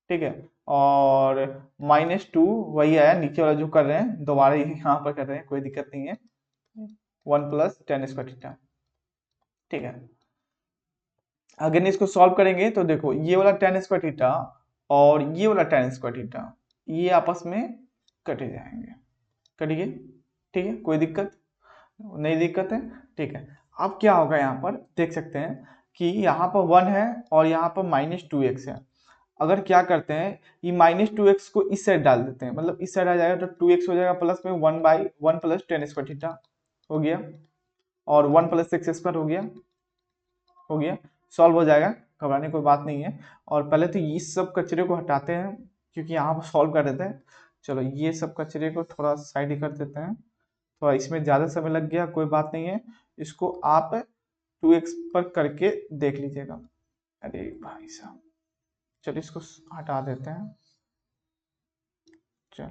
ठीक है, और -2 वही आया नीचे वाला जो कर रहे हैं, दोबारा यहाँ पर कर रहे हैं, कोई दिक्कत नहीं है, 1 प्लस tan स्क्वायर थीटा, ठीक है। अगर इसको सॉल्व करेंगे तो देखो ये वाला tan स्क्वायर थीटा और ये वाला tan स्क्वायर थीटा ये आपस में कटे जाएंगे, कट गए, ठीक है, कोई दिक्कत नहीं, दिक्कत है, ठीक है। अब क्या होगा यहाँ पर देख सकते हैं कि यहाँ पर 1 है और यहाँ पर -2x है, अगर क्या करते हैं ये -2x को इस साइड डाल देते हैं, मतलब इस साइड आ जाएगा तो 2x हो जाएगा, प्लस में 1 प्लस tan स्क्वायर थीटा हो गया, और 1 प्लस एक्स स्क्वायर हो गया, सॉल्व हो जाएगा, घबराने की कोई बात नहीं है। और पहले तो इस सब कचरे को हटाते हैं क्योंकि यहाँ पर सॉल्व कर देते हैं, चलो ये सब कचरे को थोड़ा साइड ही कर देते हैं, थोड़ा इसमें ज़्यादा समय लग गया, कोई बात नहीं है, इसको आप 2x पर करके देख लीजिएगा, अरे भाई साहब, चलो इसको हटा देते हैं, चल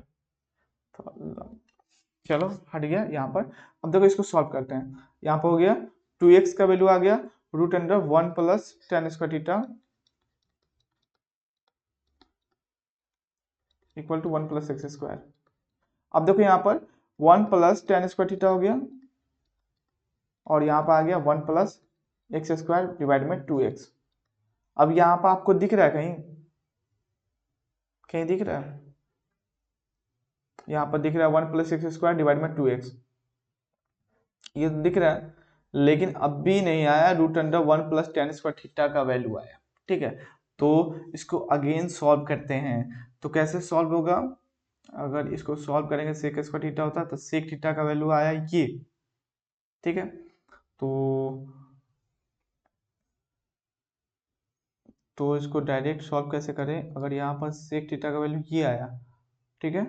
चलो हट गया यहाँ पर। अब देखो इसको सॉल्व करते हैं, यहाँ पर हो गया 2x का वैल्यू आ गया root under 1 plus tan square theta equal to 1 plus X square. अब देखो यहाँ पर 1 प्लस tan स्क्वायर थीटा हो गया और यहाँ पर आ गया 1 प्लस एक्स स्क्वायर डिवाइड में 2x। अब यहाँ पर आपको दिख रहा है कहीं कहीं दिख रहा है, यहाँ पर दिख रहा है 1 प्लस एक्स स्क्वायर डिवाइड में 2x, ये दिख रहा है, लेकिन अब भी नहीं आया root under 1 plus tan square theta का वैल्यू आया, ठीक है। तो इसको अगेन सॉल्व करते हैं, तो कैसे सॉल्व होगा, अगर इसको सॉल्व करेंगे सेक स्क्वायर थीटा होता है तो सेक थीटा का वैल्यू आया ये, ठीक है। तो इसको डायरेक्ट सॉल्व कैसे करें, अगर यहाँ पर सेक थीटा का वैल्यू ये आया, ठीक है,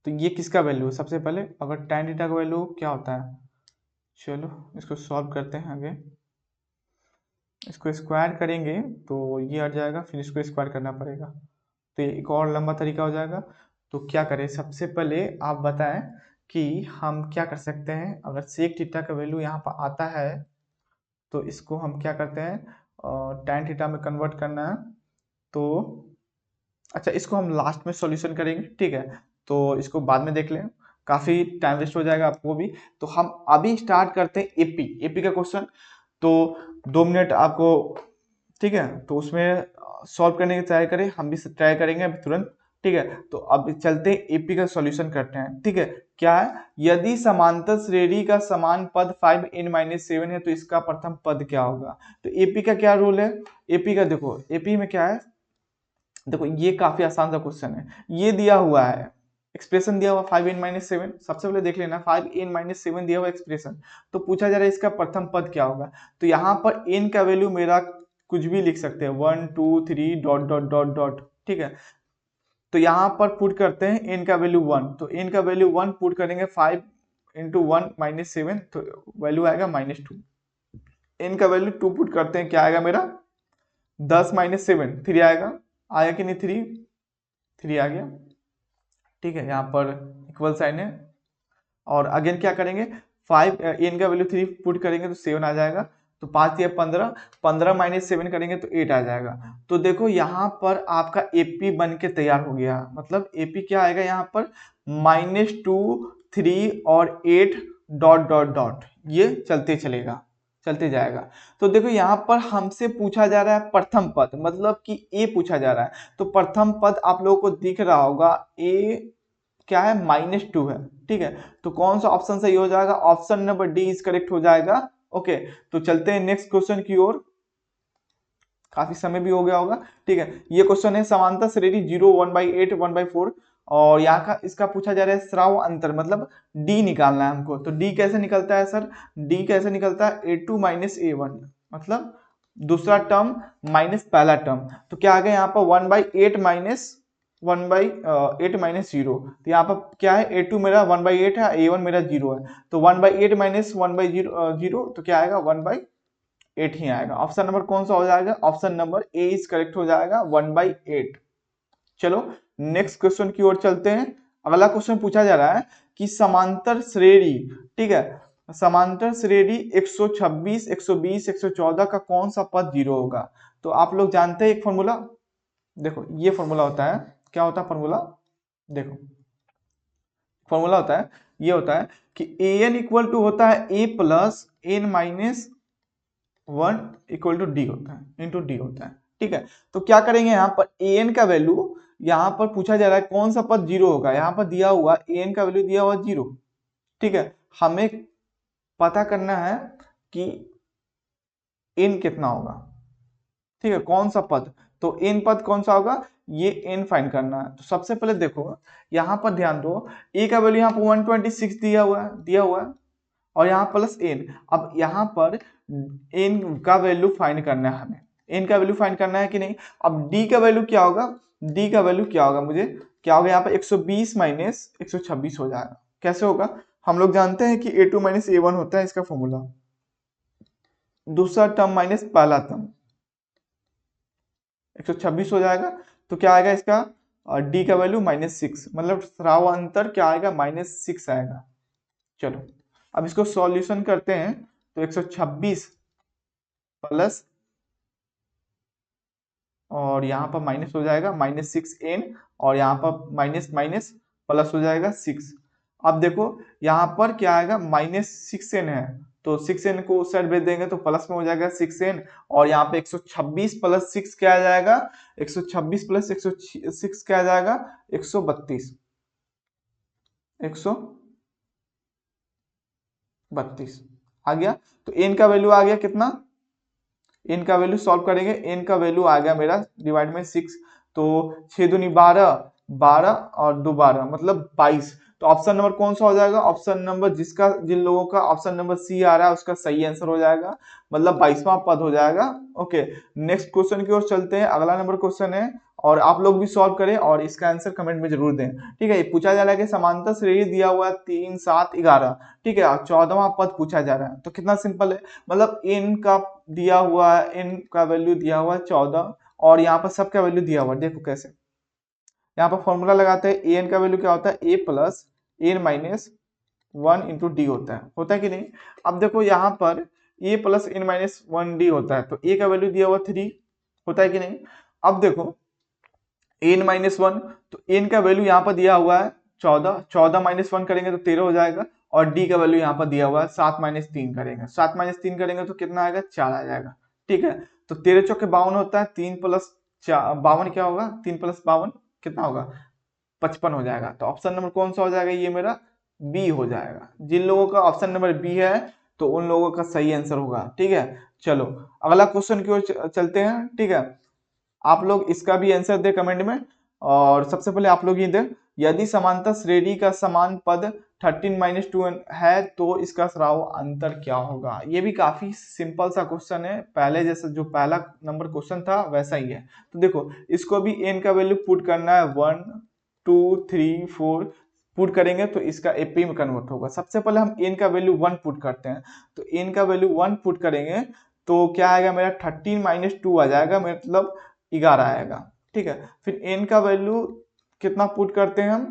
तो ये किसका वैल्यू है, सबसे पहले अगर tan थीटा का वैल्यू क्या होता है, चलो इसको सॉल्व करते हैं आगे, इसको स्क्वायर करेंगे तो ये हट जाएगा, फिर इसको स्क्वायर करना पड़ेगा, तो ये एक और लंबा तरीका हो जाएगा। तो क्या करें, सबसे पहले आप बताएं कि हम क्या कर सकते हैं। अगर सेक थीटा का वैल्यू यहाँ पर आता है तो इसको हम क्या करते हैं, tan थीटा में कन्वर्ट करना है। तो अच्छा, इसको हम लास्ट में सॉल्यूशन करेंगे, ठीक है, तो इसको बाद में देख लें, काफ़ी टाइम वेस्ट हो जाएगा आपको भी। तो हम अभी स्टार्ट करते हैं एपी का क्वेश्चन। तो 2 मिनट आपको, ठीक है, तो उसमें सॉल्व करने की ट्राई करें, हम भी ट्राई करेंगे अभी तुरंत, ठीक है। तो अब चलते हैं एपी का सॉल्यूशन करते हैं, ठीक है। क्या है, यदि समांतर श्रेणी का समान पद 5n-7 है तो इसका प्रथम पद क्या होगा। तो एपी का क्या रूल है, एपी का देखो, एपी में क्या है, देखो ये काफी आसान सा क्वेश्चन है। ये दिया हुआ है एक्सप्रेशन, दिया हुआ 5n-7, सबसे पहले देख लेना 5n-7 दिया हुआ एक्सप्रेशन। तो पूछा जा रहा है इसका प्रथम पद क्या होगा। तो यहाँ पर n का वैल्यू मेरा कुछ भी लिख सकते हैं, 1 2 3 डॉट डॉट डॉट डॉट, ठीक है। तो यहाँ पर पुट करते हैं n का वैल्यू 1, तो n का वैल्यू 1 पुट करेंगे, 5 × 1 - 7, तो वैल्यू आएगा -2। n का वैल्यू 2 पुट करते हैं, क्या आएगा मेरा 10 - 7, 3 आएगा कि नहीं, 3 आ गया, ठीक है। यहाँ पर इक्वल साइन है, और अगेन क्या करेंगे, 5 n का वैल्यू 3 पुट करेंगे तो 7 आ जाएगा, तो 5 या 15, 15 - 7 करेंगे तो 8 आ जाएगा। तो देखो यहाँ पर आपका एपी बन के तैयार हो गया, मतलब एपी क्या आएगा यहाँ पर -2 3 और 8 डॉट डॉट डॉट, ये चलते चलेगा, चलते जाएगा। तो देखो यहाँ पर हमसे पूछा जा रहा है प्रथम पद, मतलब कि ए पूछा जा रहा है। तो प्रथम पद आप लोगों को दिख रहा होगा, ए क्या है, -2 है, ठीक है। तो कौन सा ऑप्शन सही हो जाएगा, option number D is correct हो जाएगा। ओके, तो चलते हैं नेक्स्ट क्वेश्चन की ओर, काफी समय भी हो गया होगा, ठीक है। ये क्वेश्चन है समांतर श्रेणी 0 1/8 1/4, और यहाँ का इसका पूछा जा रहा है स्राव अंतर, मतलब डी निकालना है हमको। तो डी कैसे निकलता है सर, डी कैसे निकलता है, a2 - a1, मतलब दूसरा टर्म माइनस पहला टर्म। तो क्या आ गया यहाँ पर 1/8 - 0, तो यहाँ पर क्या है, a2 मेरा 1/8 है, a1 मेरा 0 है, तो 1/8 - 1/0, तो क्या आएगा 1/8 ही आएगा। ऑप्शन नंबर कौन सा हो जाएगा, option number A is correct हो जाएगा, 1/8। चलो नेक्स्ट क्वेश्चन की ओर चलते हैं। अगला क्वेश्चन पूछा जा रहा है कि समांतर श्रेणी, ठीक है, समांतर श्रेणी 126 120 114 का कौन सा पद 0 होगा। तो आप लोग जानते हैं एक फॉर्मूला, देखो ये फॉर्मूला होता है, क्या होता है फॉर्मूला, देखो फॉर्मूला होता है, ये होता है कि an इक्वल टू होता है a plus n minus 1 equal to D होता है, इंटू डी होता है, ठीक है। तो क्या करेंगे, यहाँ पर an का वैल्यू, यहाँ पर पूछा जा रहा है कौन सा पद 0 होगा, यहाँ पर दिया हुआ an का वैल्यू दिया हुआ 0, ठीक है। हमें पता करना है कि n कितना होगा, ठीक है, कौन सा पद, तो n पद कौन सा होगा, ये n फाइंड करना है। तो सबसे पहले देखो यहाँ पर ध्यान दो, a का वैल्यू यहाँ पर 126 दिया हुआ है, और यहाँ प्लस n। अब यहाँ पर n का वैल्यू फाइंड करना है हमें, n का वैल्यू फाइंड करना है कि नहीं। अब d का वैल्यू क्या होगा, d का वैल्यू क्या होगा, मुझे क्या होगा यहाँ पर 120 माइनस 126 हो जाएगा। कैसे होगा, हम लोग जानते हैं कि a2 - a1 होता है इसका फॉर्मूला, दूसरा टर्म माइनस पहला टर्म 126 हो जाएगा। तो क्या आएगा इसका, d का वैल्यू -6, मतलब स्राव अंतर क्या आएगा, -6 आएगा। चलो अब इसको सॉल्यूशन करते हैं, तो 126 प्लस, और यहाँ पर माइनस हो जाएगा -6n, और यहाँ पर माइनस माइनस प्लस हो जाएगा 6। अब देखो यहाँ पर क्या आएगा, -6n है, तो 6n को उस साइड भेज देंगे तो प्लस में हो जाएगा 6n, और यहाँ पे 126 प्लस 6 क्या आ जाएगा, 126 प्लस 106 क्या आ जाएगा, 132, 132 आ गया। तो n का वैल्यू आ गया कितना, n का वैल्यू सॉल्व करेंगे, n का वैल्यू आ गया मेरा डिवाइड में 6, तो 6 दूनी 12, 12 और 2 12 मतलब 22। तो ऑप्शन नंबर कौन सा हो जाएगा? ऑप्शन नंबर जिसका जिन लोगों का ऑप्शन नंबर सी आ रहा है उसका सही आंसर हो जाएगा, मतलब 22वां पद हो जाएगा। ओके, नेक्स्ट क्वेश्चन की ओर चलते हैं। अगला नंबर क्वेश्चन है और आप लोग भी सॉल्व करें और इसका आंसर कमेंट में जरूर दें। ठीक है, ये पूछा जा रहा है कि समांतर श्रेणी दिया हुआ है 3 7 11, ठीक है, और 14वां पद पूछा जा रहा है। तो कितना सिंपल है, मतलब n का दिया हुआ है, n का वैल्यू दिया हुआ है 14 और यहाँ पर सबका वैल्यू दिया हुआ है। देखो कैसे, यहाँ पर फॉर्मूला लगाते हैं, ए एन का वैल्यू क्या होता है? A plus N minus 1 D होता है कि नहीं? अब देखो यहाँ पर ए प्लस एन माइनस 1 डी होता है, तो ए का वैल्यू दिया हुआ 3 होता है कि नहीं? अब देखो एन माइनस 1, तो एन का वैल्यू यहाँ पर दिया हुआ है 14, 14 माइनस 1 करेंगे तो 13 हो जाएगा, और डी का वैल्यू यहाँ पर दिया हुआ है 7 माइनस 3 करेंगे, 7 माइनस 3 करेंगे तो कितना आएगा? 4 आ जाएगा। ठीक है, तो 13 चौके 52 होता है, 3 प्लस 52 क्या होगा? 3 प्लस 52 कितना होगा? 55 हो जाएगा। तो ऑप्शन नंबर कौन सा हो जाएगा? ये मेरा बी हो जाएगा। जिन लोगों का ऑप्शन नंबर बी है तो उन लोगों का सही आंसर होगा। ठीक है, चलो अगला क्वेश्चन की ओर चलते हैं। ठीक है, आप लोग इसका भी आंसर दे कमेंट में, और सबसे पहले आप लोग ये दे, यदि समांतर श्रेणी का समान पद 13 माइनस 2 है तो इसका स्राव अंतर क्या होगा? ये भी काफी सिंपल सा क्वेश्चन है, पहले जैसा जो पहला नंबर क्वेश्चन था वैसा ही है। तो देखो इसको भी n का वैल्यू पुट करना है, 1 2 3 4 पुट करेंगे तो इसका एपी में कन्वर्ट होगा। सबसे पहले हम n का वैल्यू 1 पुट करते हैं, तो n का वैल्यू 1 पुट करेंगे तो क्या आएगा मेरा? 13 माइनस 2 आ जाएगा, मतलब 11 आएगा। ठीक है, फिर n का वैल्यू कितना पुट करते हैं हम?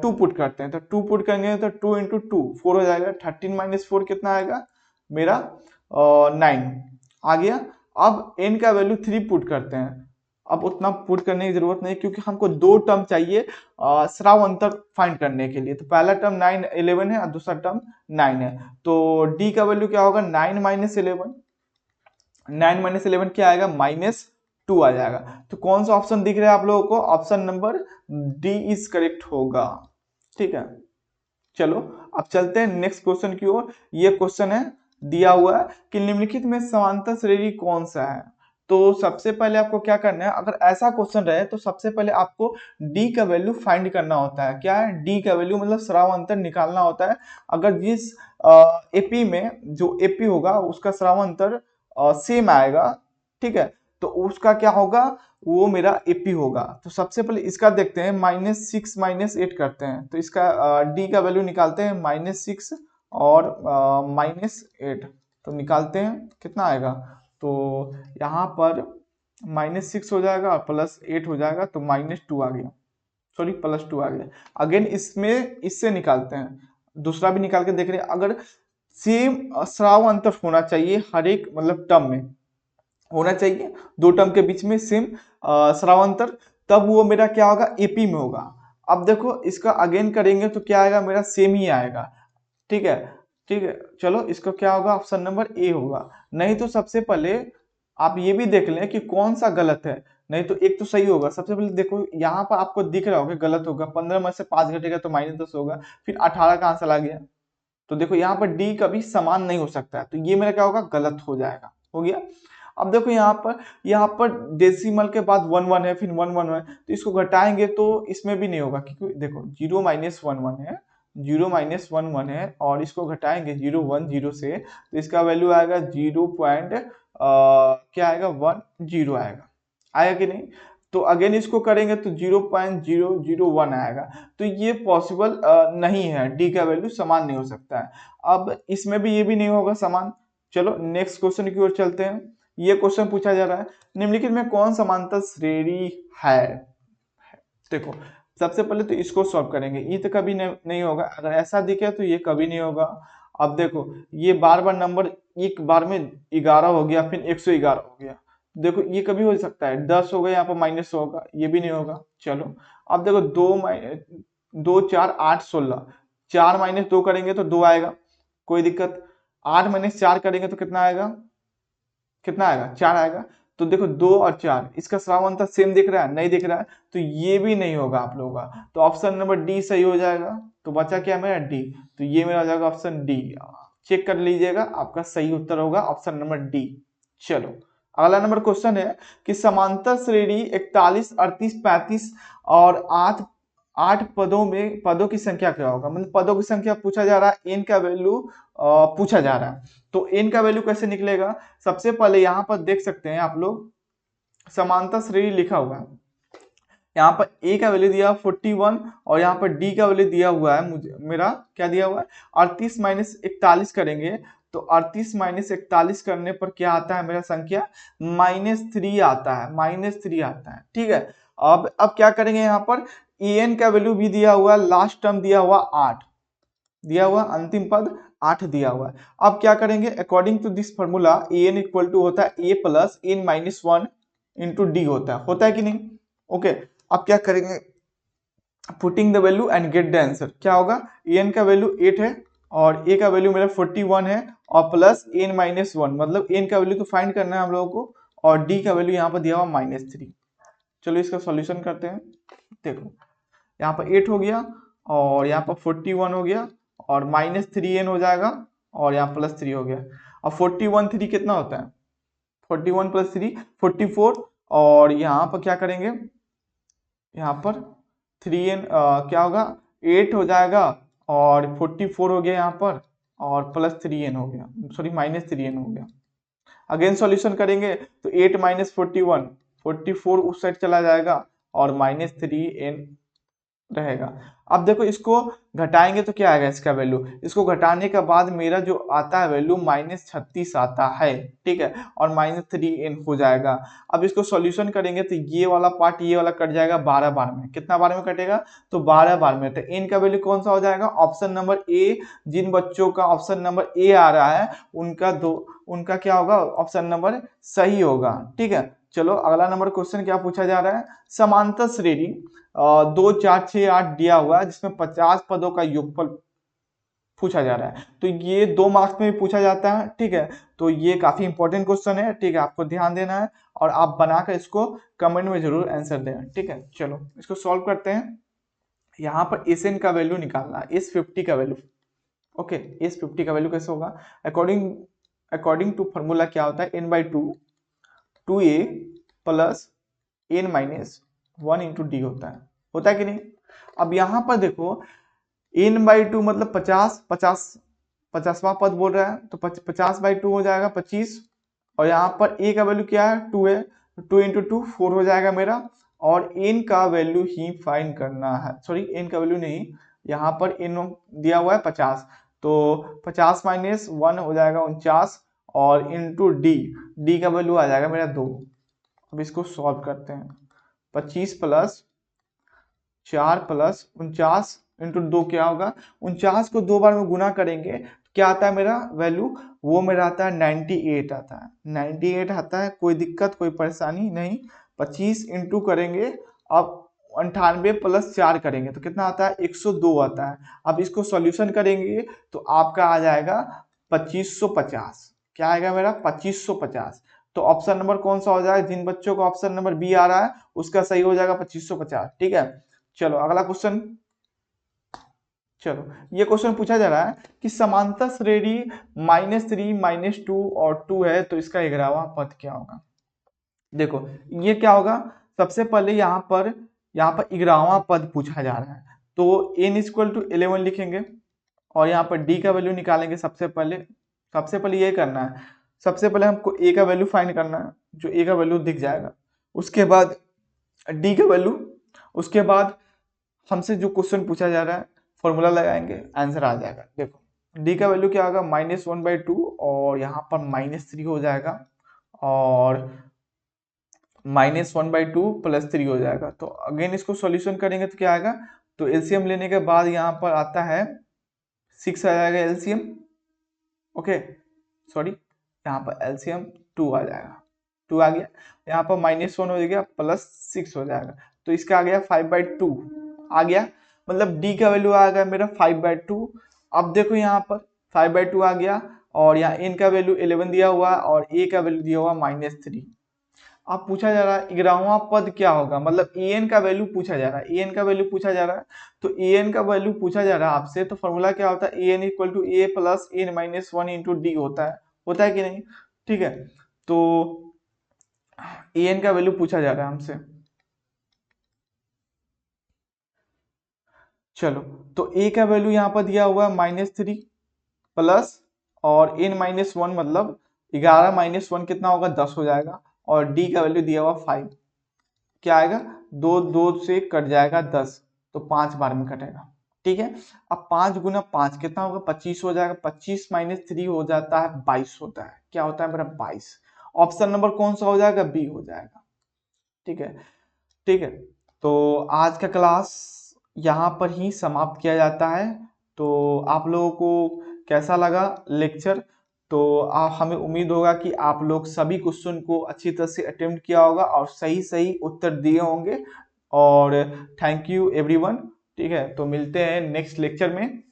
2 पुट करते हैं, तो 2 पुट करेंगे तो 2 इंटू 2 4 हो जाएगा। 13 माइनस 4 कितना आएगा मेरा? 9 आ गया। अब n का वैल्यू 3 पुट करते हैं, अब उतना पुट करने की जरूरत नहीं क्योंकि हमको दो टर्म चाहिए स्राव अंतर फाइंड करने के लिए। तो पहला टर्म 9 11 है और दूसरा टर्म 9 है, तो d का वैल्यू क्या होगा? 9 माइनस 11, 9 माइनस 11 क्या आएगा? -2 आ जाएगा। तो कौन सा ऑप्शन दिख रहा है आप लोगों को? Option number D is correct होगा। ठीक है, चलो अब चलते हैं नेक्स्ट क्वेश्चन की ओर। ये क्वेश्चन है दिया हुआ है कि निम्नलिखित में समांतर श्रेणी कौन सा है? तो सबसे पहले आपको क्या करना है, अगर ऐसा क्वेश्चन रहे तो सबसे पहले आपको d का वैल्यू फाइंड करना होता है। क्या है d का वैल्यू? मतलब स्राव अंतर निकालना होता है। अगर जिस एपी में जो एपी होगा उसका स्राव अंतर सेम आएगा, ठीक है, तो उसका क्या होगा? वो मेरा एपी होगा। तो सबसे पहले इसका देखते हैं, -6 -8 करते हैं, तो इसका डी का वैल्यू निकालते हैं, -6 और -8, तो निकालते हैं कितना आएगा? तो यहाँ पर -6 हो जाएगा और +8 हो जाएगा, तो -2 आ गया, सॉरी +2 आ गया। अगेन इसमें इससे निकालते हैं, दूसरा भी निकाल के देख रहे हैं। अगर सेम स्राव अंतर होना चाहिए हर एक मतलब टर्म में होना चाहिए, दो टर्म के बीच में सेम स्राव अंतर, तब वो मेरा क्या होगा? एपी में होगा। अब देखो इसका अगेन करेंगे तो क्या आएगा मेरा? सेम ही आएगा। ठीक है, ठीक है, चलो इसका क्या होगा? ऑप्शन नंबर ए होगा। नहीं तो सबसे पहले आप ये भी देख लें कि कौन सा गलत है, नहीं तो एक तो सही होगा। सबसे पहले देखो यहाँ पर आपको दिख रहा होगा गलत होगा, 15 में से 5 घटेगा तो -10 होगा, फिर 18 का आंसर आ गया। तो देखो यहाँ पर डी कभी समान नहीं हो सकता है, तो ये मेरा क्या होगा? गलत हो जाएगा, हो गया। अब देखो यहाँ पर डेसिमल के बाद 1 1 है, फिर 1 1 है, तो इसको घटाएंगे तो इसमें भी नहीं होगा, क्योंकि देखो 0 माइनस 1 1 है, 0 माइनस 1 1 है, और इसको घटाएंगे 0 1 0 से, तो इसका वैल्यू आएगा 0 पॉइंट क्या आएगा? 1 0 आएगा, आएगा कि नहीं? तो अगेन इसको करेंगे तो 0.001 आएगा, तो ये पॉसिबल नहीं है, डी का वैल्यू समान नहीं हो सकता है। अब इसमें भी ये भी नहीं होगा समान। चलो नेक्स्ट क्वेश्चन की ओर चलते हैं। ये क्वेश्चन पूछा जा रहा है, निम्नलिखित में कौन समांतर श्रेणी है? देखो सबसे पहले तो इसको सॉल्व करेंगे, ये तो कभी नहीं होगा, अगर ऐसा दिखे तो ये कभी नहीं होगा। अब देखो ये बार बार नंबर एक बार में 11 हो गया, फिर 111 हो गया, देखो ये कभी हो सकता है 10 हो गया, यहाँ पर माइनस होगा, ये भी नहीं होगा। चलो अब देखो 2 4 8 16, 4 माइनस 2 करेंगे तो 2 आएगा, कोई दिक्कत। 8 माइनस 4 करेंगे तो कितना आएगा? कितना आएगा? 4 आएगा। तो देखो 2 और 4 इसका स्राव अंतर सेम दिख रहा है? नहीं दिख रहा है, तो ये भी नहीं होगा आप लोगों का। तो ऑप्शन नंबर डी सही हो जाएगा। तो बचा क्या मेरा? डी। तो ये मेरा हो जाएगा ऑप्शन डी। चेक कर लीजिएगा, आपका सही उत्तर होगा ऑप्शन नंबर डी। चलो अगला नंबर क्वेश्चन है कि समांतर श्रेणी 41, 38, 35 और 8 पदों की संख्या क्या होगा। मतलब पदों की संख्या पूछा जा रहा है, एन का वैल्यू पूछा जा रहा है। तो एन का वैल्यू कैसे निकलेगा, सबसे पहले यहाँ पर देख सकते हैं आप लोग, समांतर श्रेणी लिखा हुआ है, यहाँ पर ए का वैल्यू दिया 41 और यहाँ पर डी का वैल्यू दिया हुआ है, मुझे मेरा क्या दिया हुआ है 38 माइनस 41 करेंगे तो 38 माइनस 41 करने पर क्या आता है मेरा संख्या -3 आता है, -3 आता है। ठीक है, अब क्या करेंगे, यहाँ पर एन का वैल्यू भी दिया हुआ है, लास्ट टर्म दिया हुआ 8 दिया हुआ, अंतिम पद 8 दिया हुआ है। अब क्या करेंगे, according to this formula N equal to होता है A plus N minus 1 into D होता है कि नहीं। ओके, अब क्या करेंगे, putting the value and get the answer. क्या होगा, एन का वैल्यू 8 है और ए का वैल्यू मेरा 41 है और प्लस एन माइनस 1, मतलब एन का वैल्यू तो फाइंड करना है हम लोगों को, और डी का वैल्यू यहाँ पर दिया हुआ -3। चलो इसका सॉल्यूशन करते हैं। देखो यहाँ पर 8 हो गया और यहाँ पर 41 हो गया और -3n हो जाएगा और यहाँ +3 हो गया। अब 41 3 कितना होता है, 41 + 3 44 और यहाँ पर क्या करेंगे, यहाँ पर 3n क्या होगा 8 हो जाएगा और 44 हो गया यहाँ पर और +3n हो गया, सॉरी -3n हो गया। अगेन सॉल्यूशन करेंगे तो 8 - 41 44 उस साइड चला जाएगा और -3n रहेगा। अब देखो इसको घटाएंगे तो क्या आएगा इसका वैल्यू, इसको घटाने के बाद मेरा जो आता है वैल्यू -36 आता है। ठीक है, और -3n हो जाएगा। अब इसको सॉल्यूशन करेंगे तो ये वाला पार्ट ये वाला कट जाएगा 12 बार में। कितना बार में कटेगा, तो 12 बार में। तो n का वैल्यू कौन सा हो जाएगा, ऑप्शन नंबर ए। जिन बच्चों का ऑप्शन नंबर ए आ रहा है उनका क्या होगा, ऑप्शन नंबर सही होगा। ठीक है, चलो अगला नंबर क्वेश्चन क्या पूछा जा रहा है, समांतर श्रेणी 2 4 6 8 दिया हुआ है जिसमें 50 पदों का योगफल पूछा जा रहा है। तो ये 2 मार्क्स में भी पूछा जाता है। ठीक है, तो ये काफी इंपॉर्टेंट क्वेश्चन है। ठीक है, आपको ध्यान देना है और आप बनाकर इसको कमेंट में जरूर आंसर देना। ठीक है, चलो इसको सॉल्व करते हैं। यहाँ पर एस का वैल्यू निकालना है, S50 का वैल्यू। ओके, S50 का वैल्यू कैसे होगा, अकॉर्डिंग टू फॉर्मूला क्या होता है, n/2 2a plus n minus 1 into D होता है कि नहीं। अब यहाँ पर देखो n/2 मतलब 50वां पद बोल रहा है, तो 50/2 हो जाएगा 25 और यहाँ पर a का वैल्यू क्या है 2 है, 2 × 2 4 हो जाएगा मेरा, और n का वैल्यू ही फाइंड करना है। सॉरी, n का वैल्यू नहीं, यहाँ पर n दिया हुआ है 50, तो 50 - 1 हो जाएगा 49 और इंटू डी का वैल्यू आ जाएगा मेरा 2। अब इसको सॉल्व करते हैं, 25 + 4 + 49 इंटू 2 क्या होगा, 49 को 2 बार में गुना करेंगे क्या आता है मेरा वैल्यू, वो मेरा आता है 98 आता है, 98 आता है। कोई दिक्कत कोई परेशानी नहीं। 25 इंटू करेंगे, अब 98 + 4 करेंगे तो कितना आता है 102 आता है। अब इसको सॉल्यूशन करेंगे तो आपका आ जाएगा 2550। क्या आएगा मेरा 2550। तो ऑप्शन नंबर कौन सा हो जाएगा, जिन बच्चों को ऑप्शन नंबर बी आ रहा है उसका सही हो जाएगा 2550। ठीक है, चलो अगला क्वेश्चन। चलो ये क्वेश्चन पूछा जा रहा है कि समांतर श्रेणी -3 -2 और 2 है तो इसका 11वां पद क्या होगा। देखो ये क्या होगा, सबसे पहले यहाँ पर 11वां पद पूछा जा रहा है, तो n = 11 लिखेंगे और यहाँ पर d का वैल्यू निकालेंगे। सबसे पहले ये करना है, सबसे पहले हमको a का वैल्यू फाइंड करना है, जो a का वैल्यू दिख जाएगा, उसके बाद d का वैल्यू, उसके बाद हमसे जो क्वेश्चन पूछा जा रहा है फॉर्मूला लगाएंगे, आंसर आ जाएगा। देखो d का वैल्यू क्या होगा -1/2 और यहाँ पर -3 हो जाएगा और -1/2 + 3 हो जाएगा। तो अगेन इसको सॉल्यूशन करेंगे तो क्या आएगा, तो एलसीएम लेने के बाद यहाँ पर आता है 6 आ जाएगा एलसीएम। ओके सॉरी, यहाँ पर एलसीएम 2 आ जाएगा, 2 आ गया, यहाँ पर -1 हो गया +6 हो जाएगा, तो इसका आ गया 5/2 आ गया, मतलब d का वैल्यू आ गया मेरा 5/2। अब देखो यहाँ पर 5/2 आ गया और यहाँ n का वैल्यू 11 दिया हुआ और a का वैल्यू दिया हुआ -3। अब पूछा जा रहा है 11वां पद क्या होगा, मतलब en का वैल्यू पूछा जा रहा है, en का वैल्यू पूछा जा रहा है, तो en का वैल्यू पूछा जा रहा है आपसे, तो फॉर्मूला क्या होता है en = a + n - 1 into D होता है कि नहीं। ठीक है, तो ए एन का वैल्यू पूछा जा रहा है हमसे। चलो, तो ए का वैल्यू यहाँ पर दिया हुआ है -3 प्लस, और n-1 मतलब 11 - 1 कितना होगा, 10 हो जाएगा। और डी का वैल्यू दिया हुआ 5, क्या आएगा, 2 2 से कट जाएगा 10, तो 5 बार में कटेगा। ठीक है, अब 5 गुना 5 कितना होगा, 25 हो जाएगा। 25 - 3 हो जाता है 22 होता है। क्या होता है मेरा, 22। ऑप्शन नंबर कौन सा हो जाएगा, बी हो जाएगा। ठीक है, ठीक है। तो आज का क्लास यहाँ पर ही समाप्त किया जाता है। तो आप लोगों को कैसा लगा लेक्चर, तो आप, हमें उम्मीद होगा कि आप लोग सभी क्वेश्चन को अच्छी तरह से अटेम्प्ट किया होगा और सही सही उत्तर दिए होंगे। और थैंक यू एवरीवन। ठीक है, तो मिलते हैं नेक्स्ट लेक्चर में।